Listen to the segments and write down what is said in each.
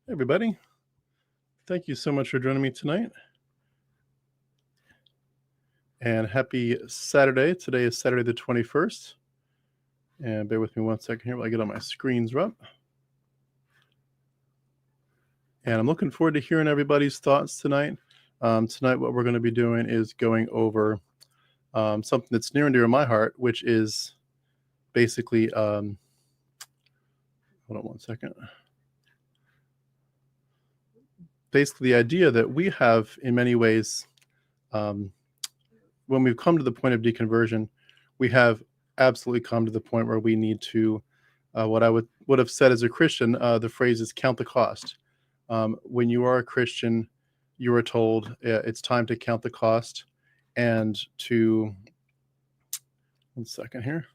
Hey everybody, thank you so much for joining me tonight. And happy Saturday. Today is Saturday the 21st. And bear with me one second here while I get all my screens up. And I'm looking forward to hearing everybody's thoughts tonight. Tonight, what we're going to be doing is going over something that's near and dear to my heart, which is basically, hold on one second. Basically, the idea that we have, in many ways, when we've come to the point of deconversion, we have absolutely come to the point where we need to, what I would have said as a Christian, the phrase is count the cost. When you are a Christian, you are told it's time to count the cost and to, one second here.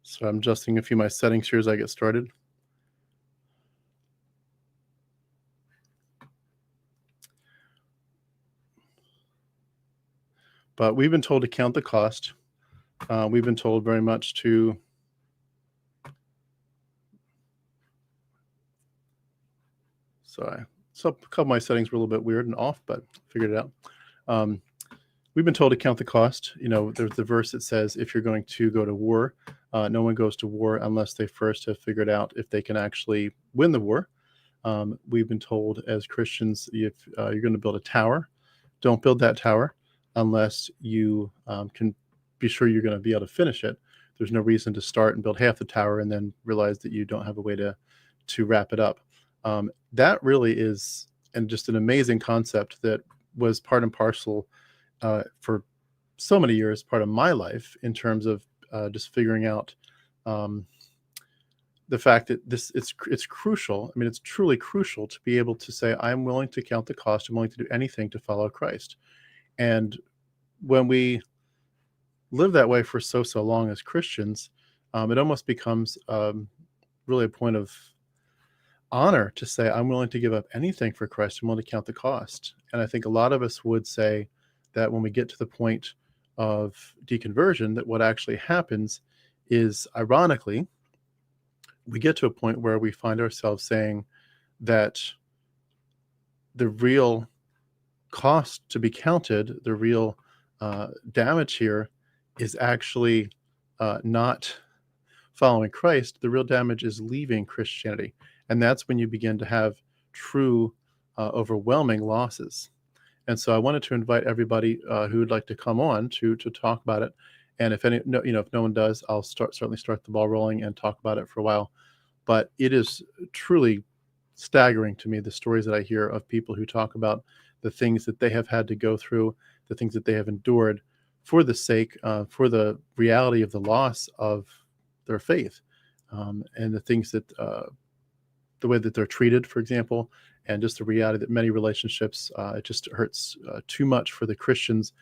So I'm adjusting a few of my settings here as I get started. But we've been told to count the cost. We've been told very much to So a couple of my settings were a little bit weird and off, but figured it out. We've been told to count the cost. You know, there's the verse that says, if you're going to go to war, no one goes to war unless they first have figured out if they can actually win the war. We've been told as Christians, if you're going to build a tower, don't build that tower unless you can be sure you're going to be able to finish it. There's no reason to start and build half the tower and then realize that you don't have a way to wrap it up. That really is just an amazing concept that was part and parcel for so many years, part of my life in terms of just figuring out the fact that it's crucial. I mean, it's truly crucial to be able to say, I'm willing to count the cost. I'm willing to do anything to follow Christ. And when we live that way for so long as Christians, it almost becomes really a point of honor to say, I'm willing to give up anything for Christ. I'm willing to count the cost. And I think a lot of us would say that when we get to the point of deconversion, that what actually happens is, ironically, we get to a point where we find ourselves saying that the real cost to be counted, the real damage here is actually not following Christ. The real damage is leaving Christianity. And that's when you begin to have true, overwhelming losses. And so I wanted to invite everybody who would like to come on to talk about it. And if if no one does, I'll certainly start the ball rolling and talk about it for a while. But it is truly staggering to me, the stories that I hear of people who talk about the things that they have had to go through, the things that they have endured for the sake, for the reality of the loss of their faith, and the things that the way that they're treated, for example, and just the reality that many relationships, it just hurts too much for the Christians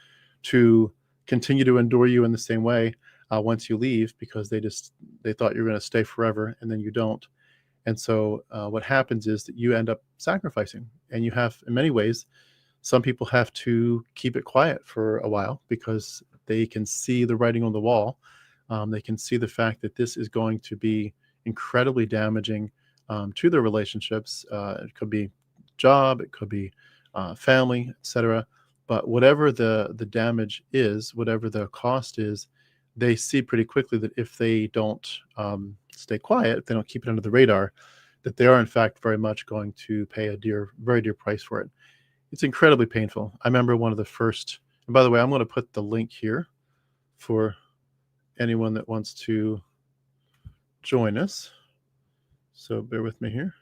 to continue to endure you in the same way once you leave, because they thought you're going to stay forever, and then you don't. And so what happens is that you end up sacrificing, and you have, in many ways, some people have to keep it quiet for a while because they can see the writing on the wall. They can see the fact that this is going to be incredibly damaging to their relationships. It could be job, it could be family, etc. But whatever the damage is, whatever the cost is, they see pretty quickly that if they don't stay quiet, if they don't keep it under the radar, that they are in fact very much going to pay a very dear price for it. It's incredibly painful. I remember one of the first, and by the way, I'm going to put the link here for anyone that wants to join us. So bear with me here.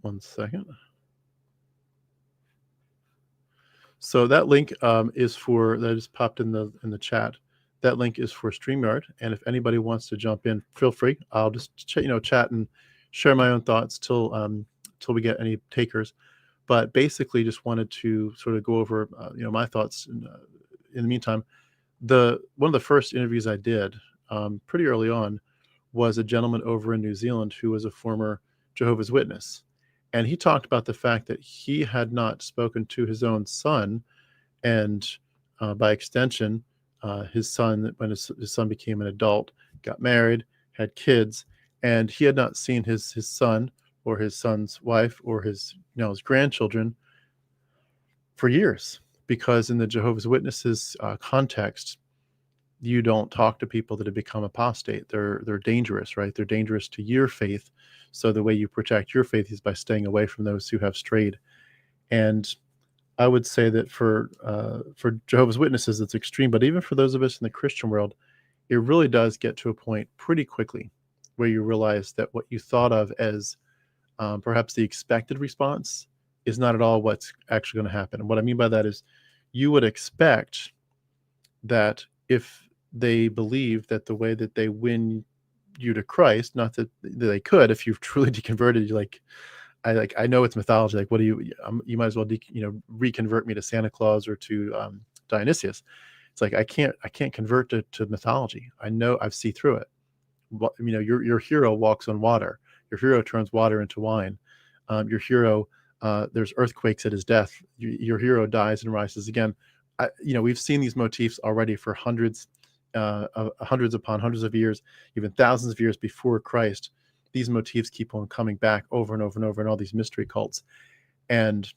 One second. So that link is for, that just popped in the chat. That link is for StreamYard, and if anybody wants to jump in, feel free. I'll just chat and share my own thoughts till we get any takers. But basically, just wanted to sort of go over my thoughts. In the meantime, one of the first interviews I did pretty early on was a gentleman over in New Zealand who was a former Jehovah's Witness. And he talked about the fact that he had not spoken to his own son, and by extension, his son, when his son became an adult, got married, had kids, and he had not seen his son or his son's wife or his his grandchildren for years, because in the Jehovah's Witnesses context, you don't talk to people that have become apostate. They're dangerous, right? They're dangerous to your faith. So the way you protect your faith is by staying away from those who have strayed. And I would say that for Jehovah's Witnesses, it's extreme. But even for those of us in the Christian world, it really does get to a point pretty quickly where you realize that what you thought of as perhaps the expected response is not at all what's actually going to happen. And what I mean by that is you would expect that if they believe that the way that they win you to Christ, not that they could, if you've truly deconverted, I know it's mythology. Like, what do you might as well reconvert me to Santa Claus or to Dionysius. It's like I can't convert to mythology. I know, I see through it. Your hero walks on water. Your hero turns water into wine. Your hero, there's earthquakes at his death. Your hero dies and rises again. We've seen these motifs already for hundreds upon hundreds of years, even thousands of years before Christ. These motifs keep on coming back over and over and over in all these mystery cults, and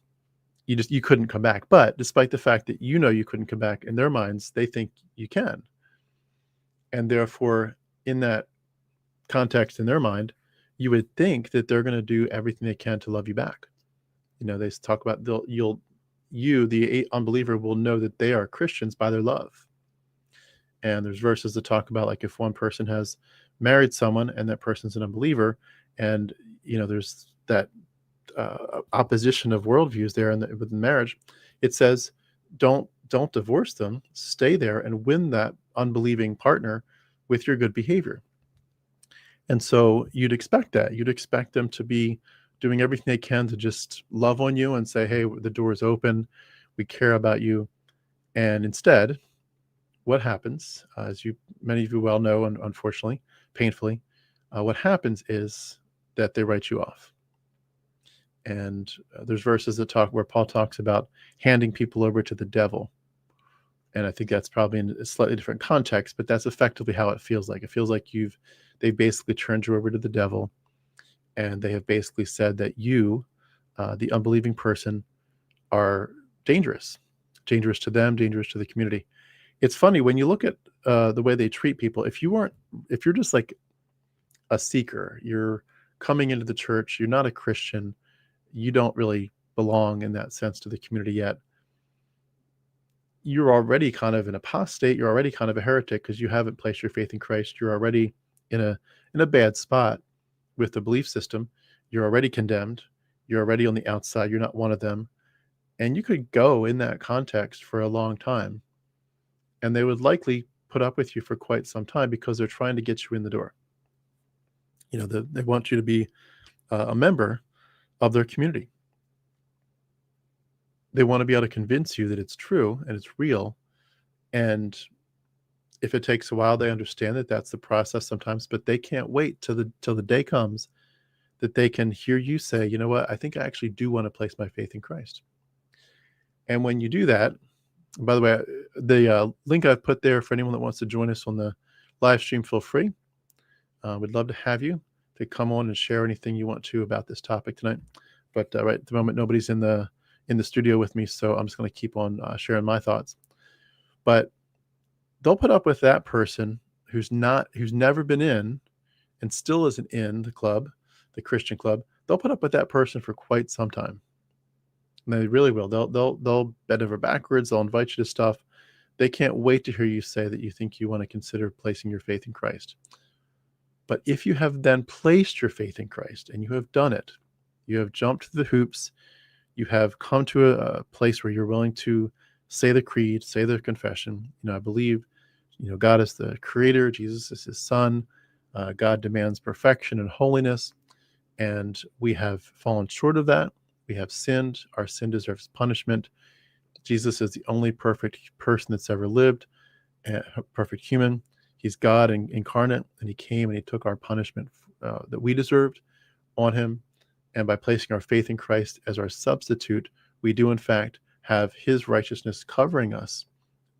you couldn't come back. But despite the fact that you couldn't come back, in their minds they think you can, and therefore in that context, in their mind, you would think that they're going to do everything they can to love you back. They talk about the unbeliever will know that they are Christians by their love. And there's verses that talk about, like, if one person has married someone and that person's an unbeliever, and there's that opposition of worldviews there within marriage, it says don't divorce them, stay there and win that unbelieving partner with your good behavior. And so you'd expect them to be doing everything they can to just love on you and say, hey, the door is open, we care about you. And instead, what happens, as many of you well know, and unfortunately, painfully, what happens is that they write you off. And there's verses where Paul talks about handing people over to the devil. And I think that's probably in a slightly different context, but that's effectively how it feels like. It feels like they've basically turned you over to the devil, and they have basically said that you, the unbelieving person, are dangerous to them, dangerous to the community. It's funny when you look at the way they treat people. If you're just like a seeker, you're coming into the church, you're not a Christian, you don't really belong in that sense to the community yet, you're already kind of an apostate, you're already kind of a heretic because you haven't placed your faith in Christ. You're already in a bad spot with the belief system. You're already condemned. You're already on the outside. You're not one of them. And you could go in that context for a long time, and they would likely put up with you for quite some time because they're trying to get you in the door. They want you to be a member of their community. They want to be able to convince you that it's true and it's real. And if it takes a while, they understand that that's the process sometimes, but they can't wait till the day comes that they can hear you say, you know what, I think I actually do want to place my faith in Christ. And when you do that, by the way, the link I've put there for anyone that wants to join us on the live stream, feel free. We'd love to have you to come on and share anything you want to about this topic tonight. But right at the moment, nobody's in the studio with me, so I'm just going to keep on sharing my thoughts. But they'll put up with that person who's never been in and still isn't in the club, the Christian club. They'll put up with that person for quite some time. And they really will. They'll bend over backwards. They'll invite you to stuff. They can't wait to hear you say that you think you want to consider placing your faith in Christ. But if you have then placed your faith in Christ and you have done it, you have jumped through the hoops, you have come to a place where you're willing to say the creed, say the confession. I believe, God is the creator, Jesus is his son, God demands perfection and holiness, and we have fallen short of that. We have sinned. Our sin deserves punishment. Jesus is the only perfect person that's ever lived, a perfect human. He's God incarnate, and he came and he took our punishment that we deserved on him. And by placing our faith in Christ as our substitute, we do in fact have his righteousness covering us.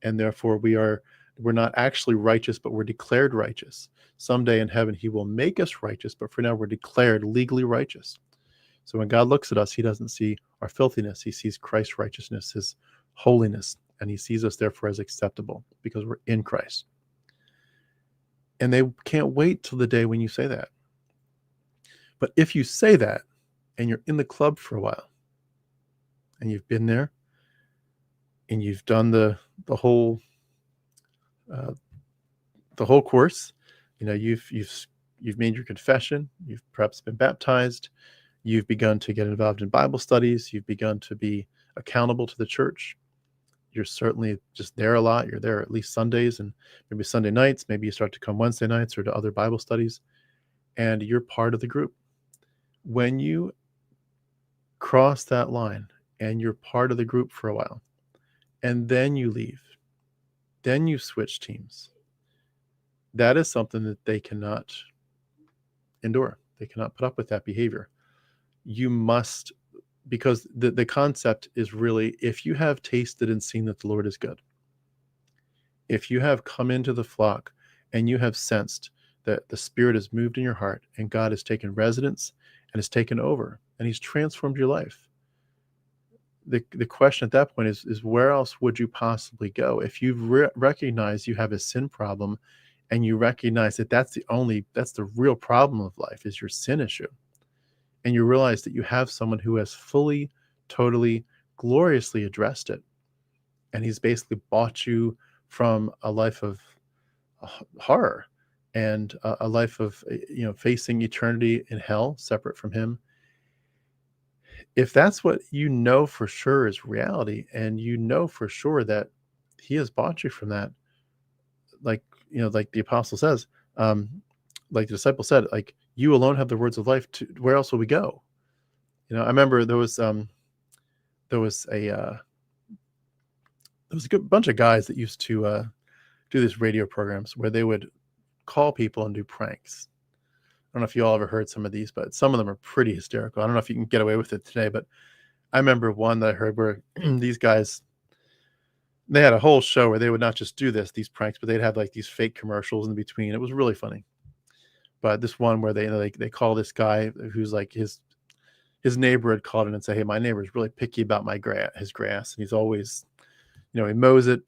And therefore we are We're not actually righteous, but we're declared righteous. Someday in heaven, he will make us righteous, but for now we're declared legally righteous. So when God looks at us, he doesn't see our filthiness. He sees Christ's righteousness, his holiness, and he sees us therefore as acceptable because we're in Christ. And they can't wait till the day when you say that. But if you say that and you're in the club for a while and you've been there and you've done the whole course, you've made your confession, you've perhaps been baptized, you've begun to get involved in Bible studies, you've begun to be accountable to the church. You're certainly just there a lot. You're there at least Sundays and maybe Sunday nights. Maybe you start to come Wednesday nights or to other Bible studies, and you're part of the group. When you cross that line and you're part of the group for a while, and then you leave, then you switch teams, that is something that they cannot endure. They cannot put up with that behavior. You must, because the concept is really, if you have tasted and seen that the Lord is good, if you have come into the flock and you have sensed that the Spirit has moved in your heart and God has taken residence and has taken over and he's transformed your life, the question at that point is where else would you possibly go? If you've recognized you have a sin problem and you recognize that that's the real problem of life is your sin issue, and you realize that you have someone who has fully, totally, gloriously addressed it, and he's basically bought you from a life of horror and a life of facing eternity in hell separate from him. If that's what you know for sure is reality, and you know for sure that he has bought you from that, like the apostle says, like the disciple said, like, you alone have the words of life. Where else will we go? I remember there was a good bunch of guys that used to do these radio programs where they would call people and do pranks. I don't know if you all ever heard some of these, but some of them are pretty hysterical. I don't know if you can get away with it today, but I remember one that I heard where these guys, they had a whole show where they would not just do these pranks, but they'd have like these fake commercials in between. It was really funny. But this one where they call this guy who's like his neighbor had called in and say, hey, my neighbor's really picky about his grass. And he's always, he mows it,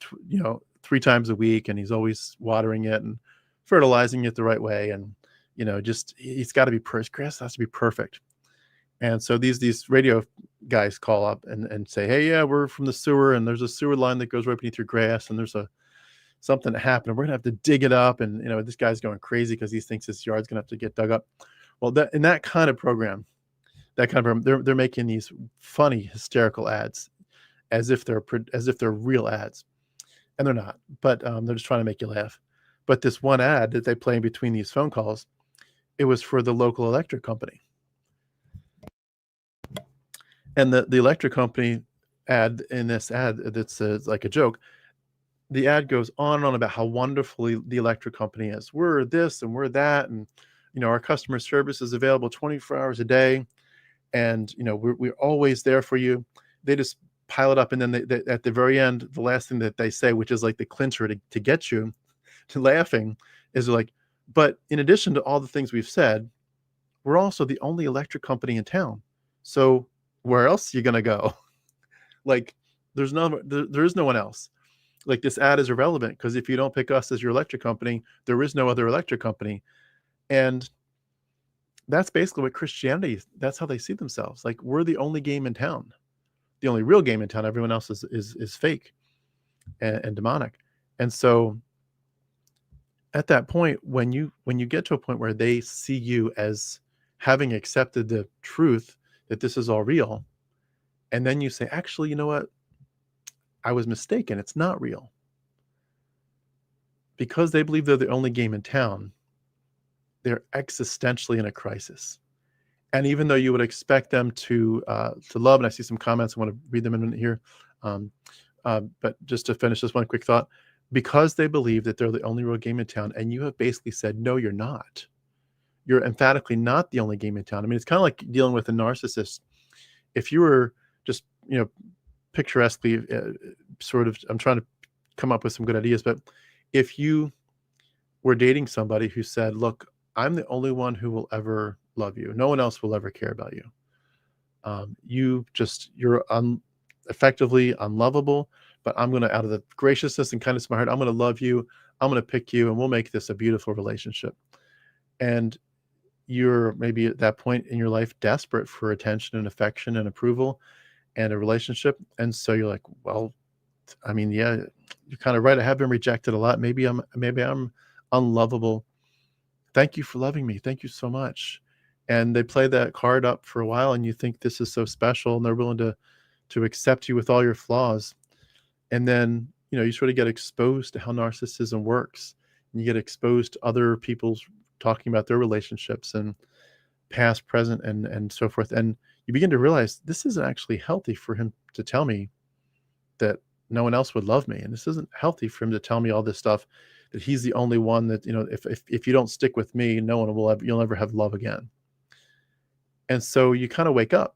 3 times a week, and he's always watering it and fertilizing it the right way. And, he's got to be, his grass has to be perfect. And so these radio guys call up and say, hey, yeah, we're from the sewer, and there's a sewer line that goes right beneath your grass, and there's something that happened. We're gonna have to dig it up, and this guy's going crazy because he thinks his yard's gonna have to get dug up. Well, in that kind of program, they're making these funny, hysterical ads, as if they're real ads, and they're not. But they're just trying to make you laugh. But this one ad that they play in between these phone calls, it was for the local electric company, and the electric company ad in this ad that's like a joke. The ad goes on and on about how wonderfully the electric company is. We're this and we're that, and our customer service is available 24 hours a day, and we're always there for you. They just pile it up, and then they, at the very end, the last thing that they say, which is like the clincher to get you to laughing, is like, but in addition to all the things we've said, we're also the only electric company in town. So where else are you gonna go? Like, there is no one else. Like, this ad is irrelevant because if you don't pick us as your electric company, there is no other electric company. And that's basically what Christianity, that's how they see themselves. Like, we're the only game in town, the only real game in town. Everyone else is fake and demonic. And so at that point, when you get to a point where they see you as having accepted the truth that this is all real, and then you say, actually, you know what? I was mistaken. It's not real. Because they believe they're the only game in town, they're existentially in a crisis. And even though you would expect them to love, and I see some comments, I want to read them in a minute here. But just to finish this one quick thought, because they believe that they're the only real game in town, and you have basically said, no, you're not. You're emphatically not the only game in town. I mean, it's kind of like dealing with a narcissist. If you were just, picturesquely, sort of, I'm trying to come up with some good ideas, but if you were dating somebody who said, look, I'm the only one who will ever love you. No one else will ever care about you. You're effectively unlovable, but I'm going to, out of the graciousness and kindness of my heart, I'm going to love you. I'm going to pick you and we'll make this a beautiful relationship. And you're maybe at that point in your life desperate for attention and affection and approval and a relationship. And so you're like, well, I mean, yeah, you're kind of right. I have been rejected a lot. Maybe I'm unlovable. Thank you for loving me. Thank you so much. And they play that card up for a while and you think this is so special and they're willing to accept you with all your flaws. And then, you sort of get exposed to how narcissism works. And you get exposed to other people's talking about their relationships and past, present, and so forth. And you begin to realize this isn't actually healthy for him to tell me that no one else would love me. And this isn't healthy for him to tell me all this stuff, that he's the only one that, if you don't stick with me, no one will ever, you'll never have love again. And so you kind of wake up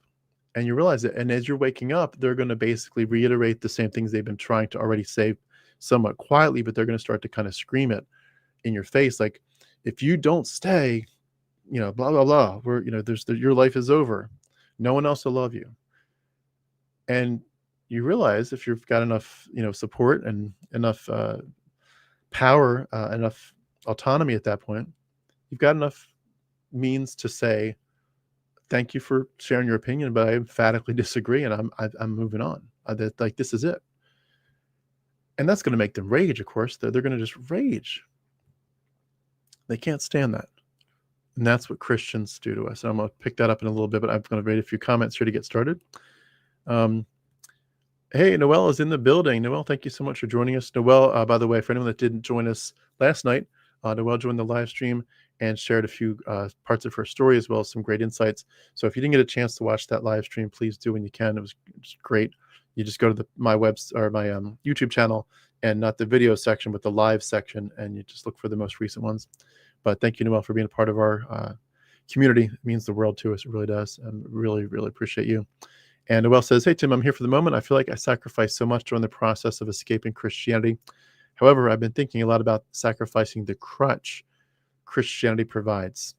and you realize it. And as you're waking up, they're going to basically reiterate the same things they've been trying to already say somewhat quietly, but they're going to start to kind of scream it in your face. Like, if you don't stay, blah, blah, blah, your life is over. No one else will love you. And you realize if you've got enough, support and enough power, enough autonomy at that point, you've got enough means to say, thank you for sharing your opinion, but I emphatically disagree, and I'm moving on. This is it. And that's going to make them rage, of course. They're going to just rage. They can't stand that. And that's what Christians do to us. And I'm going to pick that up in a little bit, but I'm going to read a few comments here to get started. Hey, Noelle is in the building. Noelle, thank you so much for joining us. Noelle, by the way, for anyone that didn't join us last night, Noelle joined the live stream and shared a few parts of her story, as well as some great insights. So if you didn't get a chance to watch that live stream, please do when you can. It was great. You just go to my YouTube channel, and not the video section, but the live section, and you just look for the most recent ones. But thank you, Noelle, for being a part of our community. It means the world to us. It really does. And really, really appreciate you. And Noelle says, hey, Tim, I'm here for the moment. I feel like I sacrificed so much during the process of escaping Christianity. However, I've been thinking a lot about sacrificing the crutch Christianity provides.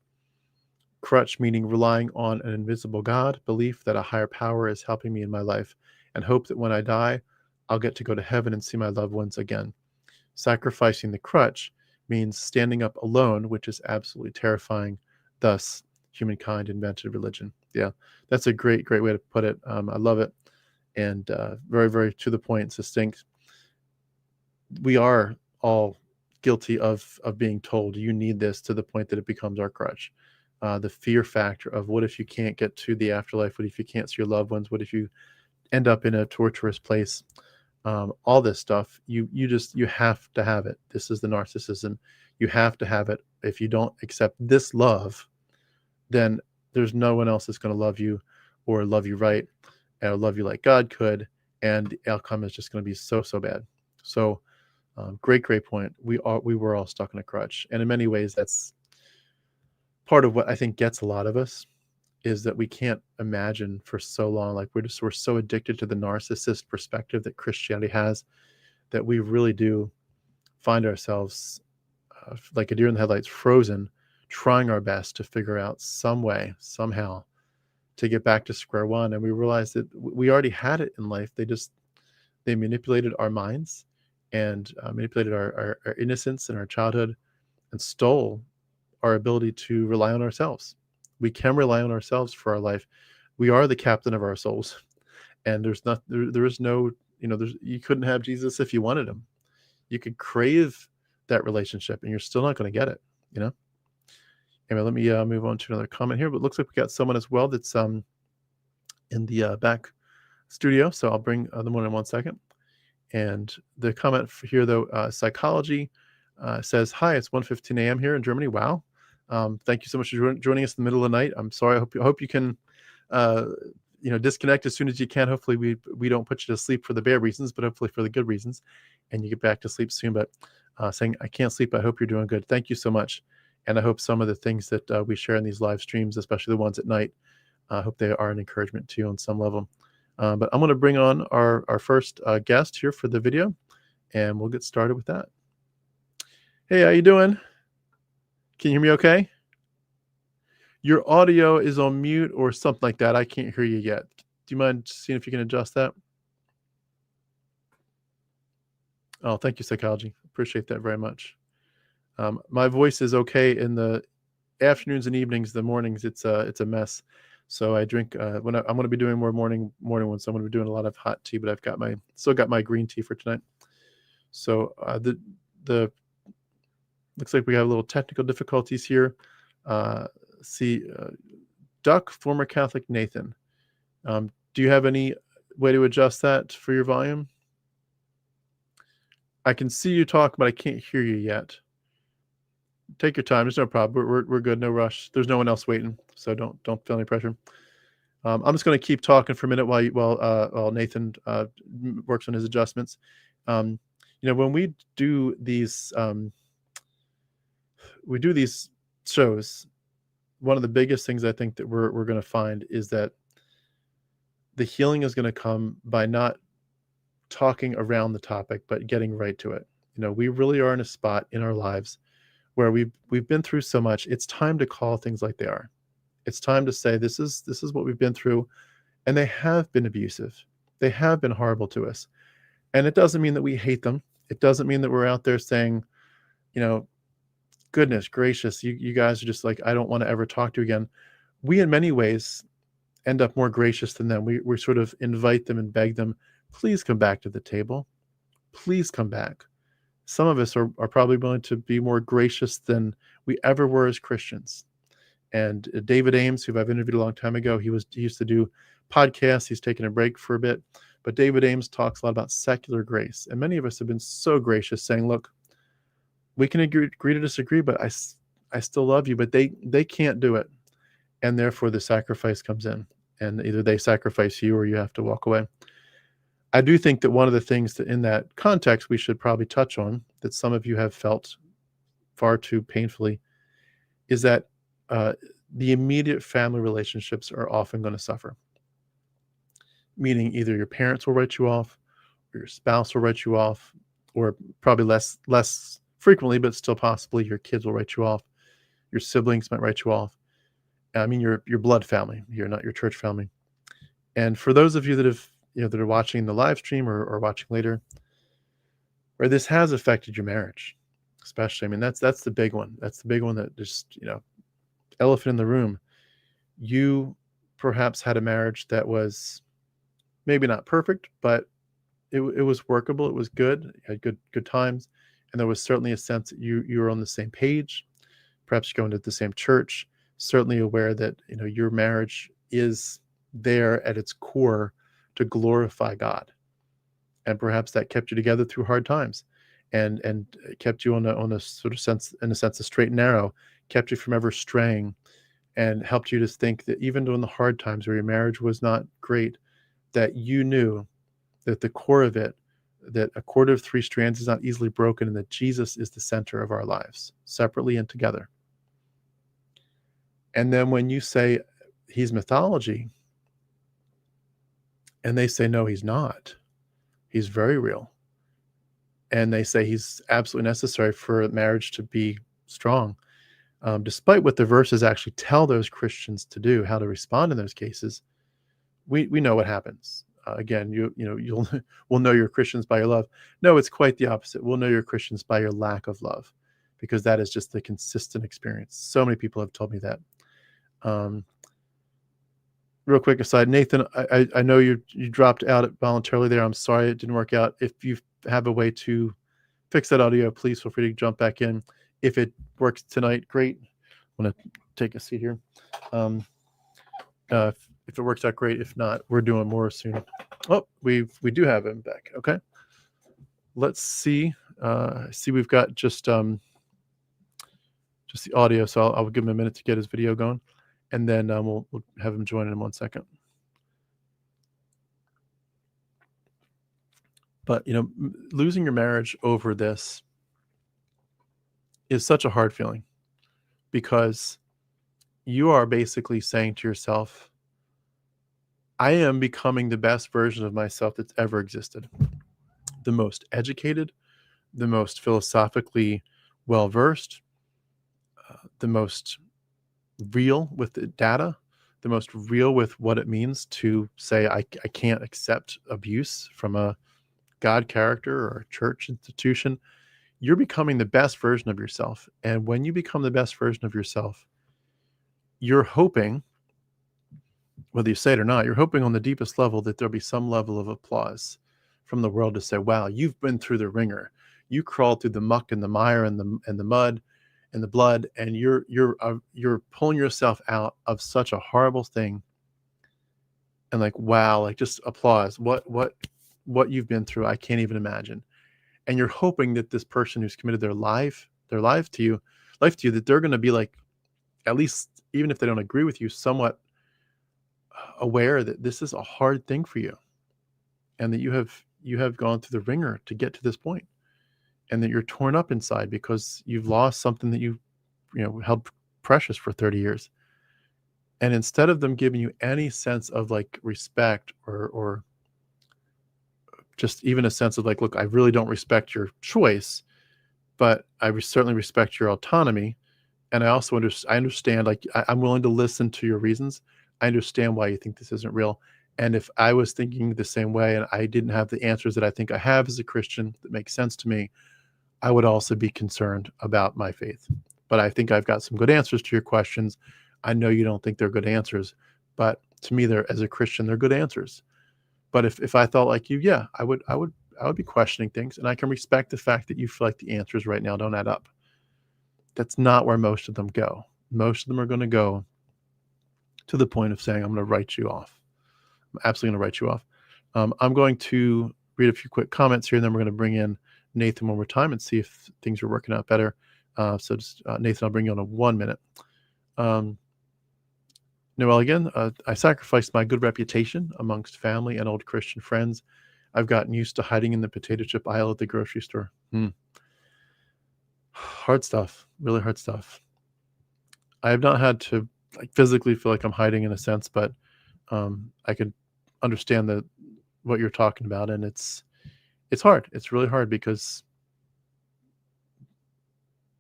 Crutch meaning relying on an invisible God, belief that a higher power is helping me in my life, and hope that when I die, I'll get to go to heaven and see my loved ones again. Sacrificing the crutch means standing up alone, which is absolutely terrifying. Thus, humankind invented religion. Yeah, that's a great way to put it. I love it. And very, very to the point, succinct. We are all guilty of being told you need this, to the point that it becomes our crutch. The fear factor of what if you can't get to the afterlife? What if you can't see your loved ones? What if you end up in a torturous place? All this stuff, you have to have it. This is the narcissism. You have to have it. If you don't accept this love, then there's no one else that's going to love you or love you right or love you like God could. And the outcome is just going to be so bad. So great point. We were all stuck in a crutch. And in many ways, that's part of what I think gets a lot of us, is that we can't imagine for so long. Like we're so addicted to the narcissist perspective that Christianity has, that we really do find ourselves like a deer in the headlights, frozen, trying our best to figure out some way, somehow, to get back to square one. And we realized that we already had it in life. They manipulated our minds and manipulated our innocence and our childhood, and stole our ability to rely on ourselves. We can rely on ourselves for our life. We are the captain of our souls. And there is no, you couldn't have Jesus if you wanted him. You could crave that relationship and you're still not going to get it, Anyway, let me move on to another comment here, but it looks like we got someone as well that's in the back studio. So I'll bring them on in 1 second. And the comment here, though, psychology says, hi, it's 1:15 a.m. here in Germany. Wow. Thank you so much for joining us in the middle of the night. I'm sorry. I hope you can, disconnect as soon as you can. Hopefully we don't put you to sleep for the bad reasons, but hopefully for the good reasons, and you get back to sleep soon. But saying, I can't sleep. I hope you're doing good. Thank you so much. And I hope some of the things that we share in these live streams, especially the ones at night, I hope they are an encouragement to you on some level. But I'm going to bring on our first guest here for the video, and we'll get started with that. Hey, how you doing? Can you hear me okay? Your audio is on mute or something like that. I can't hear you yet. Do you mind seeing if you can adjust that? Oh, thank you, psychology. Appreciate that very much. My voice is okay in the afternoons and evenings. The mornings, it's a mess. So I drink I'm going to be doing more morning ones. So I'm going to be doing a lot of hot tea, but I've got still got my green tea for tonight. So the looks like we have a little technical difficulties here. Uh, see, Duck, former Catholic Nathan. Do you have any way to adjust that for your volume? I can see you talk, but I can't hear you yet. Take your time. There's no problem. We're good. No rush. There's no one else waiting, so don't feel any pressure. I'm just going to keep talking for a minute while Nathan works on his adjustments. When we do these shows, one of the biggest things I think that we're going to find is that the healing is going to come by not talking around the topic, but getting right to it. We really are in a spot in our lives where we've been through so much. It's time to call things like they are. It's time to say this is what we've been through, and they have been abusive. They have been horrible to us. And it doesn't mean that we hate them. It doesn't mean that we're out there saying, goodness gracious, you guys are just like, I don't want to ever talk to you again. We, in many ways, end up more gracious than them. We sort of invite them and beg them, please come back to the table. Please come back. Some of us are probably willing to be more gracious than we ever were as Christians. And David Ames, who I've interviewed a long time ago, he used to do podcasts. He's taken a break for a bit. But David Ames talks a lot about secular grace. And many of us have been so gracious, saying, look, we can agree to disagree, but I still love you. But they can't do it. And therefore the sacrifice comes in. And either they sacrifice you or you have to walk away. I do think that one of the things that in that context we should probably touch on, that some of you have felt far too painfully, is that the immediate family relationships are often going to suffer. Meaning either your parents will write you off, or your spouse will write you off, or probably less frequently, but still possibly your kids will write you off. Your siblings might write you off. I mean, your blood family, you're not your church family. And for those of you that are watching the live stream or watching later, where this has affected your marriage, especially, I mean, that's the big one. That's the big one that just, elephant in the room. You perhaps had a marriage that was maybe not perfect, but it was workable. It was good. You had good times. And there was certainly a sense that you were on the same page, perhaps going to the same church, certainly aware that, your marriage is there at its core to glorify God. And perhaps that kept you together through hard times and kept you on a sort of sense, in a sense, a straight and narrow, kept you from ever straying, and helped you to think that even during the hard times where your marriage was not great, that you knew that the core of it, that a cord of three strands is not easily broken, and that Jesus is the center of our lives, separately and together. And then when you say he's mythology, and they say, no, he's not. He's very real. And they say he's absolutely necessary for marriage to be strong. Despite what the verses actually tell those Christians to do, how to respond in those cases, we know what happens. Again, we'll know you're Christians by your love. No, it's quite the opposite. We'll know you're Christians by your lack of love, because that is just the consistent experience. So many people have told me that. Real quick aside, Nathan, I know you dropped out voluntarily there. I'm sorry it didn't work out. If you have a way to fix that audio, please feel free to jump back in. If it works tonight, great. I'm going to take a seat here. If it works out, great. If not, we're doing more soon. Oh, we do have him back. Okay. Let's see. See, we've got just the audio, so I'll give him a minute to get his video going, and then we'll have him join in 1 second. But losing your marriage over this is such a hard feeling, because you are basically saying to yourself, I am becoming the best version of myself that's ever existed. The most educated, the most philosophically well versed, the most real with the data, the most real with what it means to say, I can't accept abuse from a God character or a church institution. You're becoming the best version of yourself. And when you become the best version of yourself, you're hoping, whether you say it or not, you're hoping on the deepest level that there'll be some level of applause from the world to say, wow, you've been through the ringer. You crawled through the muck and the mire and the mud and the blood, and you're pulling yourself out of such a horrible thing. And like, wow, like just applause. What you've been through, I can't even imagine. And you're hoping that this person who's committed their life to you, that they're going to be like, at least, even if they don't agree with you, somewhat aware that this is a hard thing for you, and that you have gone through the ringer to get to this point, and that you're torn up inside because you've lost something that you held precious for 30 years. And instead of them giving you any sense of like respect or just even a sense of like, look, I really don't respect your choice, but I certainly respect your autonomy. And I also understand, like, I'm willing to listen to your reasons. I understand why you think this isn't real. And if I was thinking the same way and I didn't have the answers that I think I have as a Christian that make sense to me, I would also be concerned about my faith. But I think I've got some good answers to your questions. I know you don't think they're good answers, but to me, as a Christian, they're good answers. But if I thought like you, yeah, I would be questioning things, and I can respect the fact that you feel like the answers right now don't add up. That's not where most of them go. Most of them are going to go to the point of saying, I'm going to write you off. I'm absolutely going to write you off. I'm going to read a few quick comments here, and then we're going to bring in Nathan one more time and see if things are working out better. So just Nathan, I'll bring you on in 1 minute. Noel again, I sacrificed my good reputation amongst family and old Christian friends. I've gotten used to hiding in the potato chip aisle at the grocery store. Hard stuff, really hard stuff. I have not had to like physically feel like I'm hiding in a sense, but I could understand what you're talking about, and it's hard. It's really hard because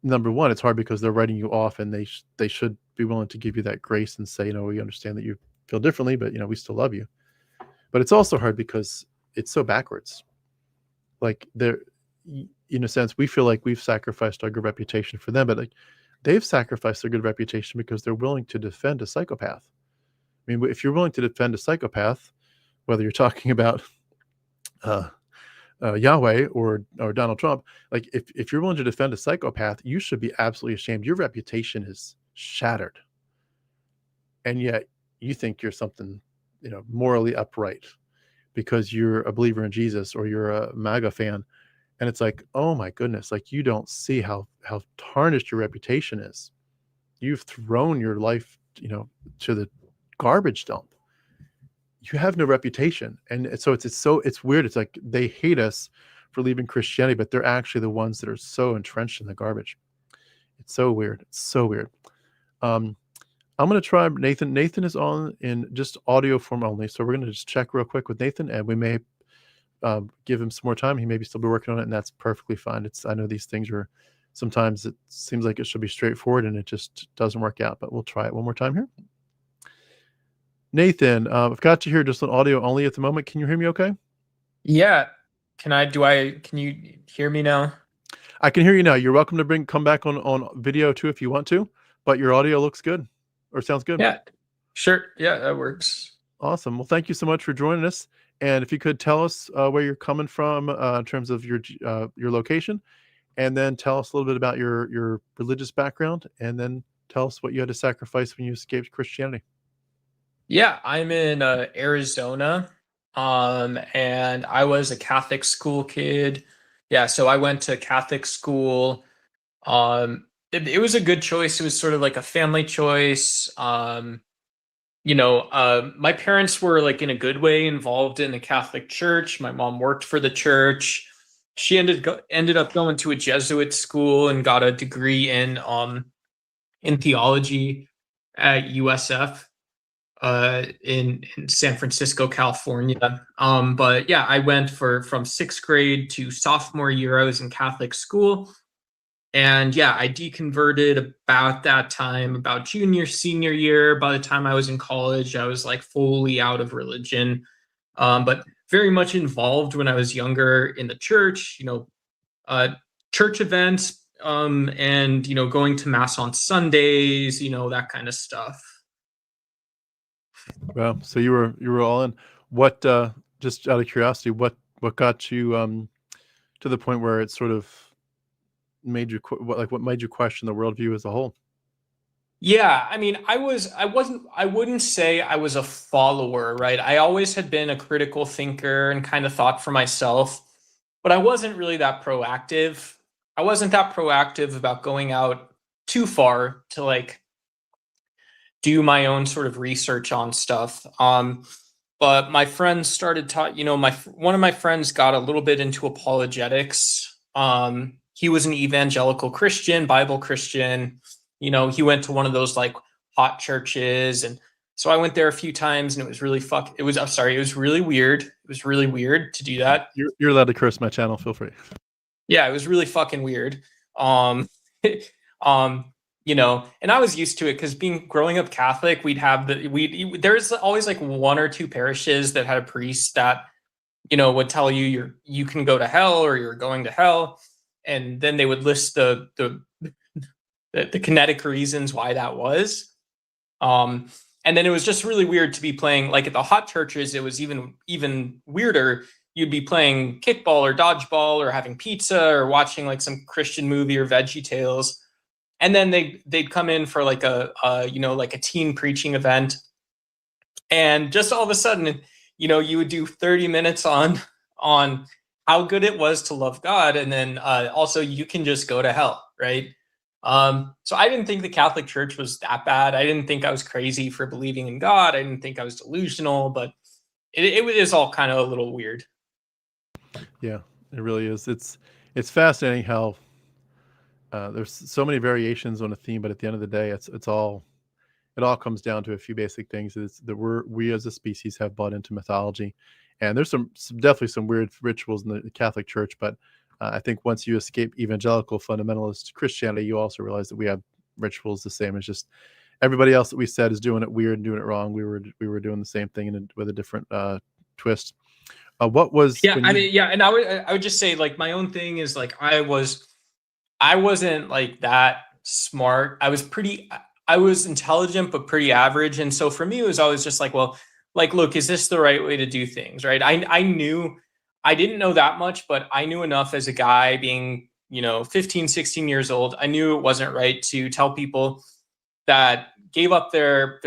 number one, it's hard because they're writing you off, and they should be willing to give you that grace and say, we understand that you feel differently, but we still love you. But it's also hard because it's so backwards. Like in a sense, we feel like we've sacrificed our good reputation for them, but like they've sacrificed their good reputation because they're willing to defend a psychopath. I mean, if you're willing to defend a psychopath, whether you're talking about Yahweh or Donald Trump, like if you're willing to defend a psychopath, you should be absolutely ashamed. Your reputation is shattered, and yet you think you're something morally upright because you're a believer in Jesus or you're a MAGA fan. And it's like, oh my goodness, like you don't see how tarnished your reputation is. You've thrown your life to the garbage dump. You have no reputation. And so it's weird. It's like they hate us for leaving Christianity, but they're actually the ones that are so entrenched in the garbage. It's so weird. It's so weird. I'm going to try Nathan. Nathan is on in just audio form only. So we're going to just check real quick with Nathan, and we may give him some more time. He may still be working on it, and that's perfectly fine. I know these things are, sometimes it seems like it should be straightforward and it just doesn't work out, but we'll try it one more time here. Nathan, I've got you here just on audio only at the moment. Can you hear me okay? Yeah. Can you hear me now? I can hear you now. You're welcome to come back on video too if you want to, but your audio looks good or sounds good. Yeah, sure. Yeah, that works. Awesome. Well, thank you so much for joining us. And if you could tell us where you're coming from in terms of your location, and then tell us a little bit about your religious background, and then tell us what you had to sacrifice when you escaped Christianity. Yeah, I'm in Arizona, and I was a Catholic school kid. Yeah, so I went to Catholic school. It was a good choice. It was sort of like a family choice. My parents were like in a good way involved in the Catholic Church. My mom worked for the church. She ended up going to a Jesuit school and got a degree in theology at USF in San Francisco, California. But yeah, I went from 6th grade to sophomore year. I was in Catholic school. And yeah, I deconverted about that time, about junior, senior year. By the time I was in college, I was like fully out of religion, but very much involved when I was younger in the church, uh, church events, and, going to mass on Sundays, that kind of stuff. Well, so you were all in. What just out of curiosity, what got you to the point where it sort of made you what made you question the worldview as a whole? Yeah, I mean, I wouldn't say I was a follower, right? I always had been a critical thinker and kind of thought for myself, but I wasn't really that proactive. I wasn't that proactive about going out too far to like do my own sort of research on stuff. But my friends started one of my friends got a little bit into apologetics. He was an evangelical Christian, Bible Christian. He went to one of those like hot churches, and so I went there a few times, and it was really I'm sorry, it was really weird. It was really weird to do that. You're allowed to curse my channel. Feel free. Yeah, it was really fucking weird. Um, um, and I was used to it because growing up Catholic, there's always like one or two parishes that had a priest that, would tell you can go to hell or you're going to hell. And then they would list the kinetic reasons why that was. And then it was just really weird to be playing like at the hot churches. It was even weirder. You'd be playing kickball or dodgeball or having pizza or watching like some Christian movie or Veggie Tales, and then they'd come in for like like a teen preaching event, and just all of a sudden, you would do 30 minutes on how good it was to love God, and then also you can just go to hell, right? So I didn't think the Catholic Church was that bad. I didn't think I was crazy for believing in God. I didn't think I was delusional, but it is all kind of a little weird. Yeah, it really is. It's fascinating how there's so many variations on a theme, but at the end of the day, it all comes down to a few basic things. Is that we as a species have bought into mythology, and there's definitely some weird rituals in the Catholic Church, but I think once you escape evangelical fundamentalist Christianity, you also realize that we have rituals the same as just everybody else that we said is doing it weird and doing it wrong. We were doing the same thing with a different twist. What was Yeah, I mean, yeah, and I would just say like my own thing is like I wasn't like that smart. I was intelligent but pretty average, and so for me it was always just like, well, like look, is this the right way to do things, right? I knew I didn't know that much, but I knew enough as a guy being 15 16 years old. I knew it wasn't right to tell people that gave up their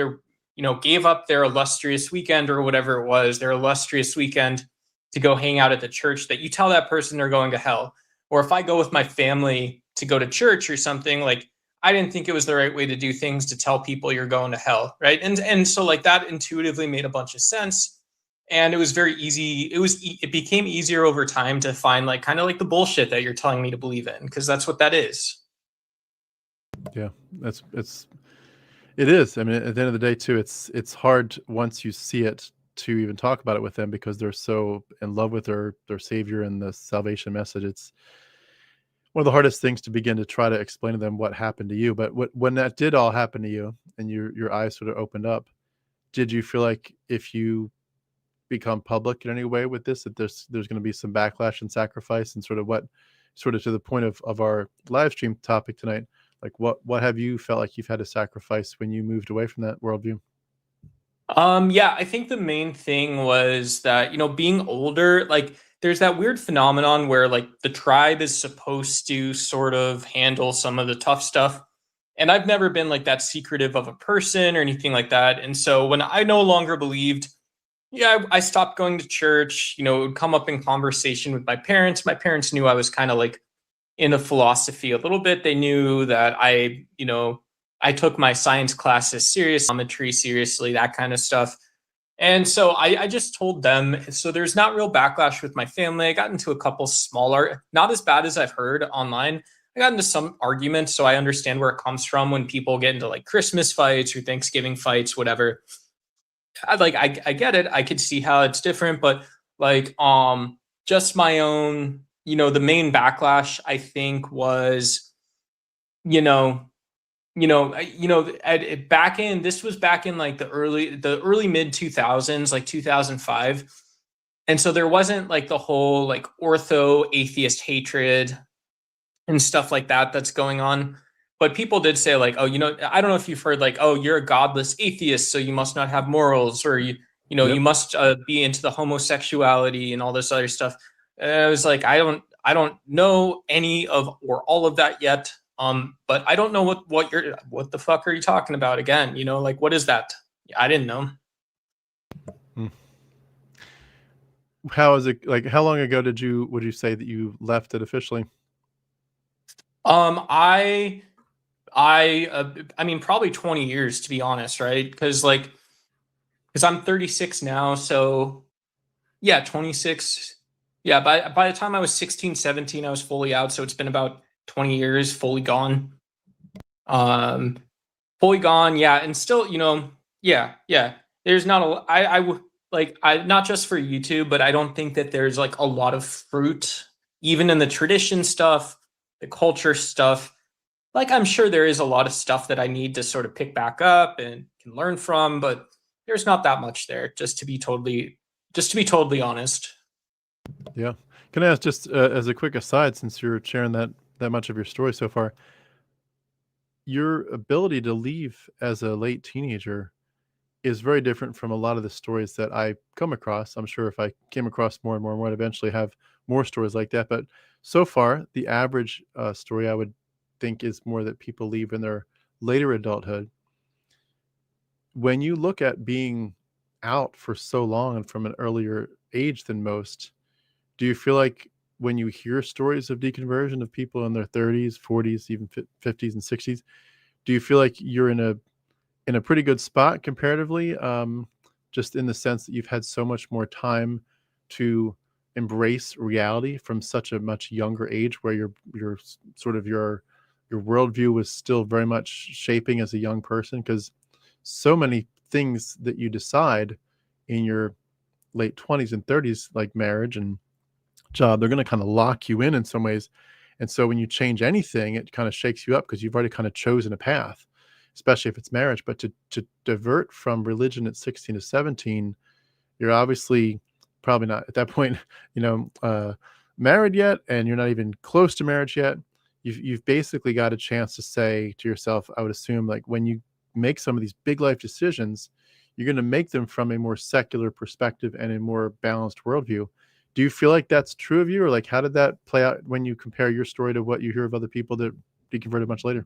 illustrious weekend or whatever it was, their illustrious weekend to go hang out at the church, that you tell that person they're going to hell. Or if I go with my family to go to church or something, like I didn't think it was the right way to do things to tell people you're going to hell, right? And so like that intuitively made a bunch of sense, and it was very easy. It became easier over time to find like kind of like the bullshit that you're telling me to believe in, because that's what that is. Yeah, it is. I mean, at the end of the day, too, it's hard once you see it to even talk about it with them because they're so in love with their savior and the salvation message. It's one of the hardest things to begin to try to explain to them what happened to you. But when that did all happen to you and your eyes sort of opened up, did you feel like if you become public in any way with this, that there's going to be some backlash and sacrifice, and sort of to the point of our live stream topic tonight, like what have you felt like you've had to sacrifice when you moved away from that worldview? Yeah, I think the main thing was that, being older, like there's that weird phenomenon where like the tribe is supposed to sort of handle some of the tough stuff. And I've never been like that secretive of a person or anything like that. And so when I no longer believed, yeah, I stopped going to church, it would come up in conversation with my parents. My parents knew I was kind of like into philosophy a little bit. They knew that I took my science classes serious, geometry seriously, that kind of stuff. And so I just told them. So there's not real backlash with my family. I got into a couple smaller, not as bad as I've heard online. I got into some arguments, so I understand where it comes from when people get into like Christmas fights or Thanksgiving fights, whatever. I get it. I could see how it's different, but like just my own, the main backlash I think was you know, back in, this was back in like the early mid 2000s, like 2005. And so there wasn't like the whole like ortho atheist hatred and stuff like that that's going on. But people did say like, oh, I don't know if you've heard like, oh, you're a godless atheist, so you must not have morals, or Yep. you must be into the homosexuality and all this other stuff. I was like, I don't know any of or all of that yet. But I don't know what the fuck are you talking about again? Like, what is that? I didn't know. Hmm. How is it, like, how long ago would you say that you left it officially? Um, I I mean, probably 20 years to be honest, right? Because I'm 36 now, so yeah, 26. Yeah, by the time I was 16, 17, I was fully out, so it's been about 20 years fully gone. Um, Fully gone, yeah, and still, yeah, yeah. There's not a I not just for YouTube, but I don't think that there's like a lot of fruit even in the tradition stuff, the culture stuff. Like, I'm sure there is a lot of stuff that I need to sort of pick back up and can learn from, but there's not that much there, just to be totally honest. Yeah. Can I ask, just as a quick aside, since you're sharing that much of your story so far, your ability to leave as a late teenager is very different from a lot of the stories that I come across. I'm sure if I came across more and more and more, I'd eventually have more stories like that. But so far, the average story I would think is more that people leave in their later adulthood. When you look at being out for so long and from an earlier age than most, do you feel like when you hear stories of deconversion of people in their 30s, 40s, even 50s and 60s, do you feel like you're in a pretty good spot comparatively, just in the sense that you've had so much more time to embrace reality from such a much younger age, where your sort of your worldview was still very much shaping as a young person? Because so many things that you decide in your late 20s and 30s, like marriage and job, they're going to kind of lock you in some ways. And so when you change anything, it kind of shakes you up because you've already kind of chosen a path, especially if it's marriage. But to divert from religion at 16 to 17, you're obviously probably not at that point, you know, married yet, and you're not even close to marriage yet. You've basically got a chance to say to yourself, I would assume, like, when you make some of these big life decisions, you're going to make them from a more secular perspective and a more balanced worldview. Do you feel like that's true of you, or like how did that play out when you compare your story to what you hear of other people that deconverted much later?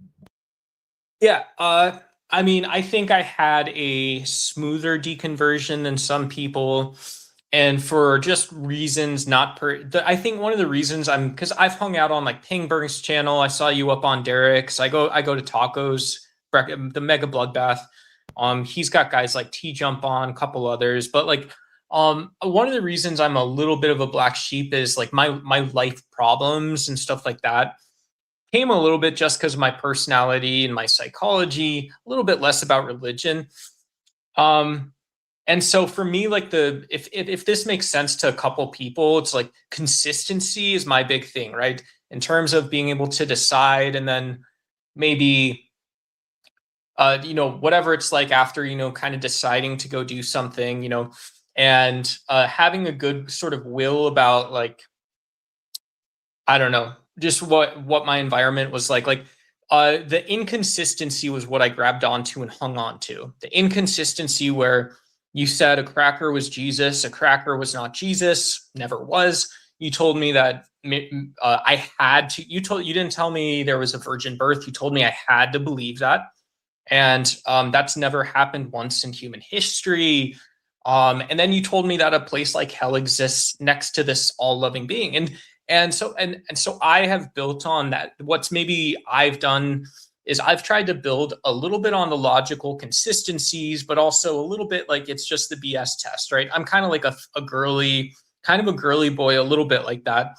Yeah, I mean, I think I had a smoother deconversion than some people, and for just reasons not I think one of the reasons because I've hung out on like Pingberg's channel. I saw you up on Derek's. I go to tacos, the Mega Bloodbath. He's got guys like T Jump on, a couple others, but like, one of the reasons I'm a little bit of a black sheep is like my life problems and stuff like that came a little bit just because of my personality and my psychology, a little bit less about religion. Um, and so for me, like if this makes sense to a couple people, it's like consistency is my big thing, right? In terms of being able to decide and then maybe whatever it's like after, kind of deciding to go do something, and having a good sort of will about like, I don't know, just what my environment was like. Like, the inconsistency was what I grabbed onto and hung on to. The inconsistency where you said a cracker was Jesus, a cracker was not Jesus, never was. You told me that I had to. You didn't tell me there was a virgin birth. You told me I had to believe that, and that's never happened once in human history. And then you told me that a place like hell exists next to this all-loving being, and so I have built on that. What's maybe I've done is I've tried to build a little bit on the logical consistencies, but also a little bit like it's just the BS test, right? I'm kind of like a girly, kind of a girly boy, a little bit like that,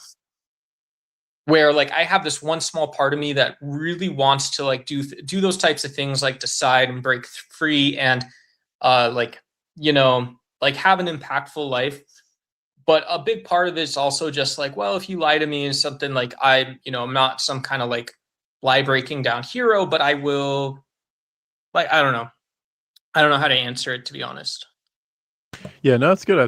where like I have this one small part of me that really wants to like do those types of things, like decide and break free and like, like have an impactful life. But a big part of it is also just like, well, if you lie to me and something, like I'm not some kind of like lie breaking down hero, but I will, like, I don't know how to answer it, to be honest. Yeah, no, it's good.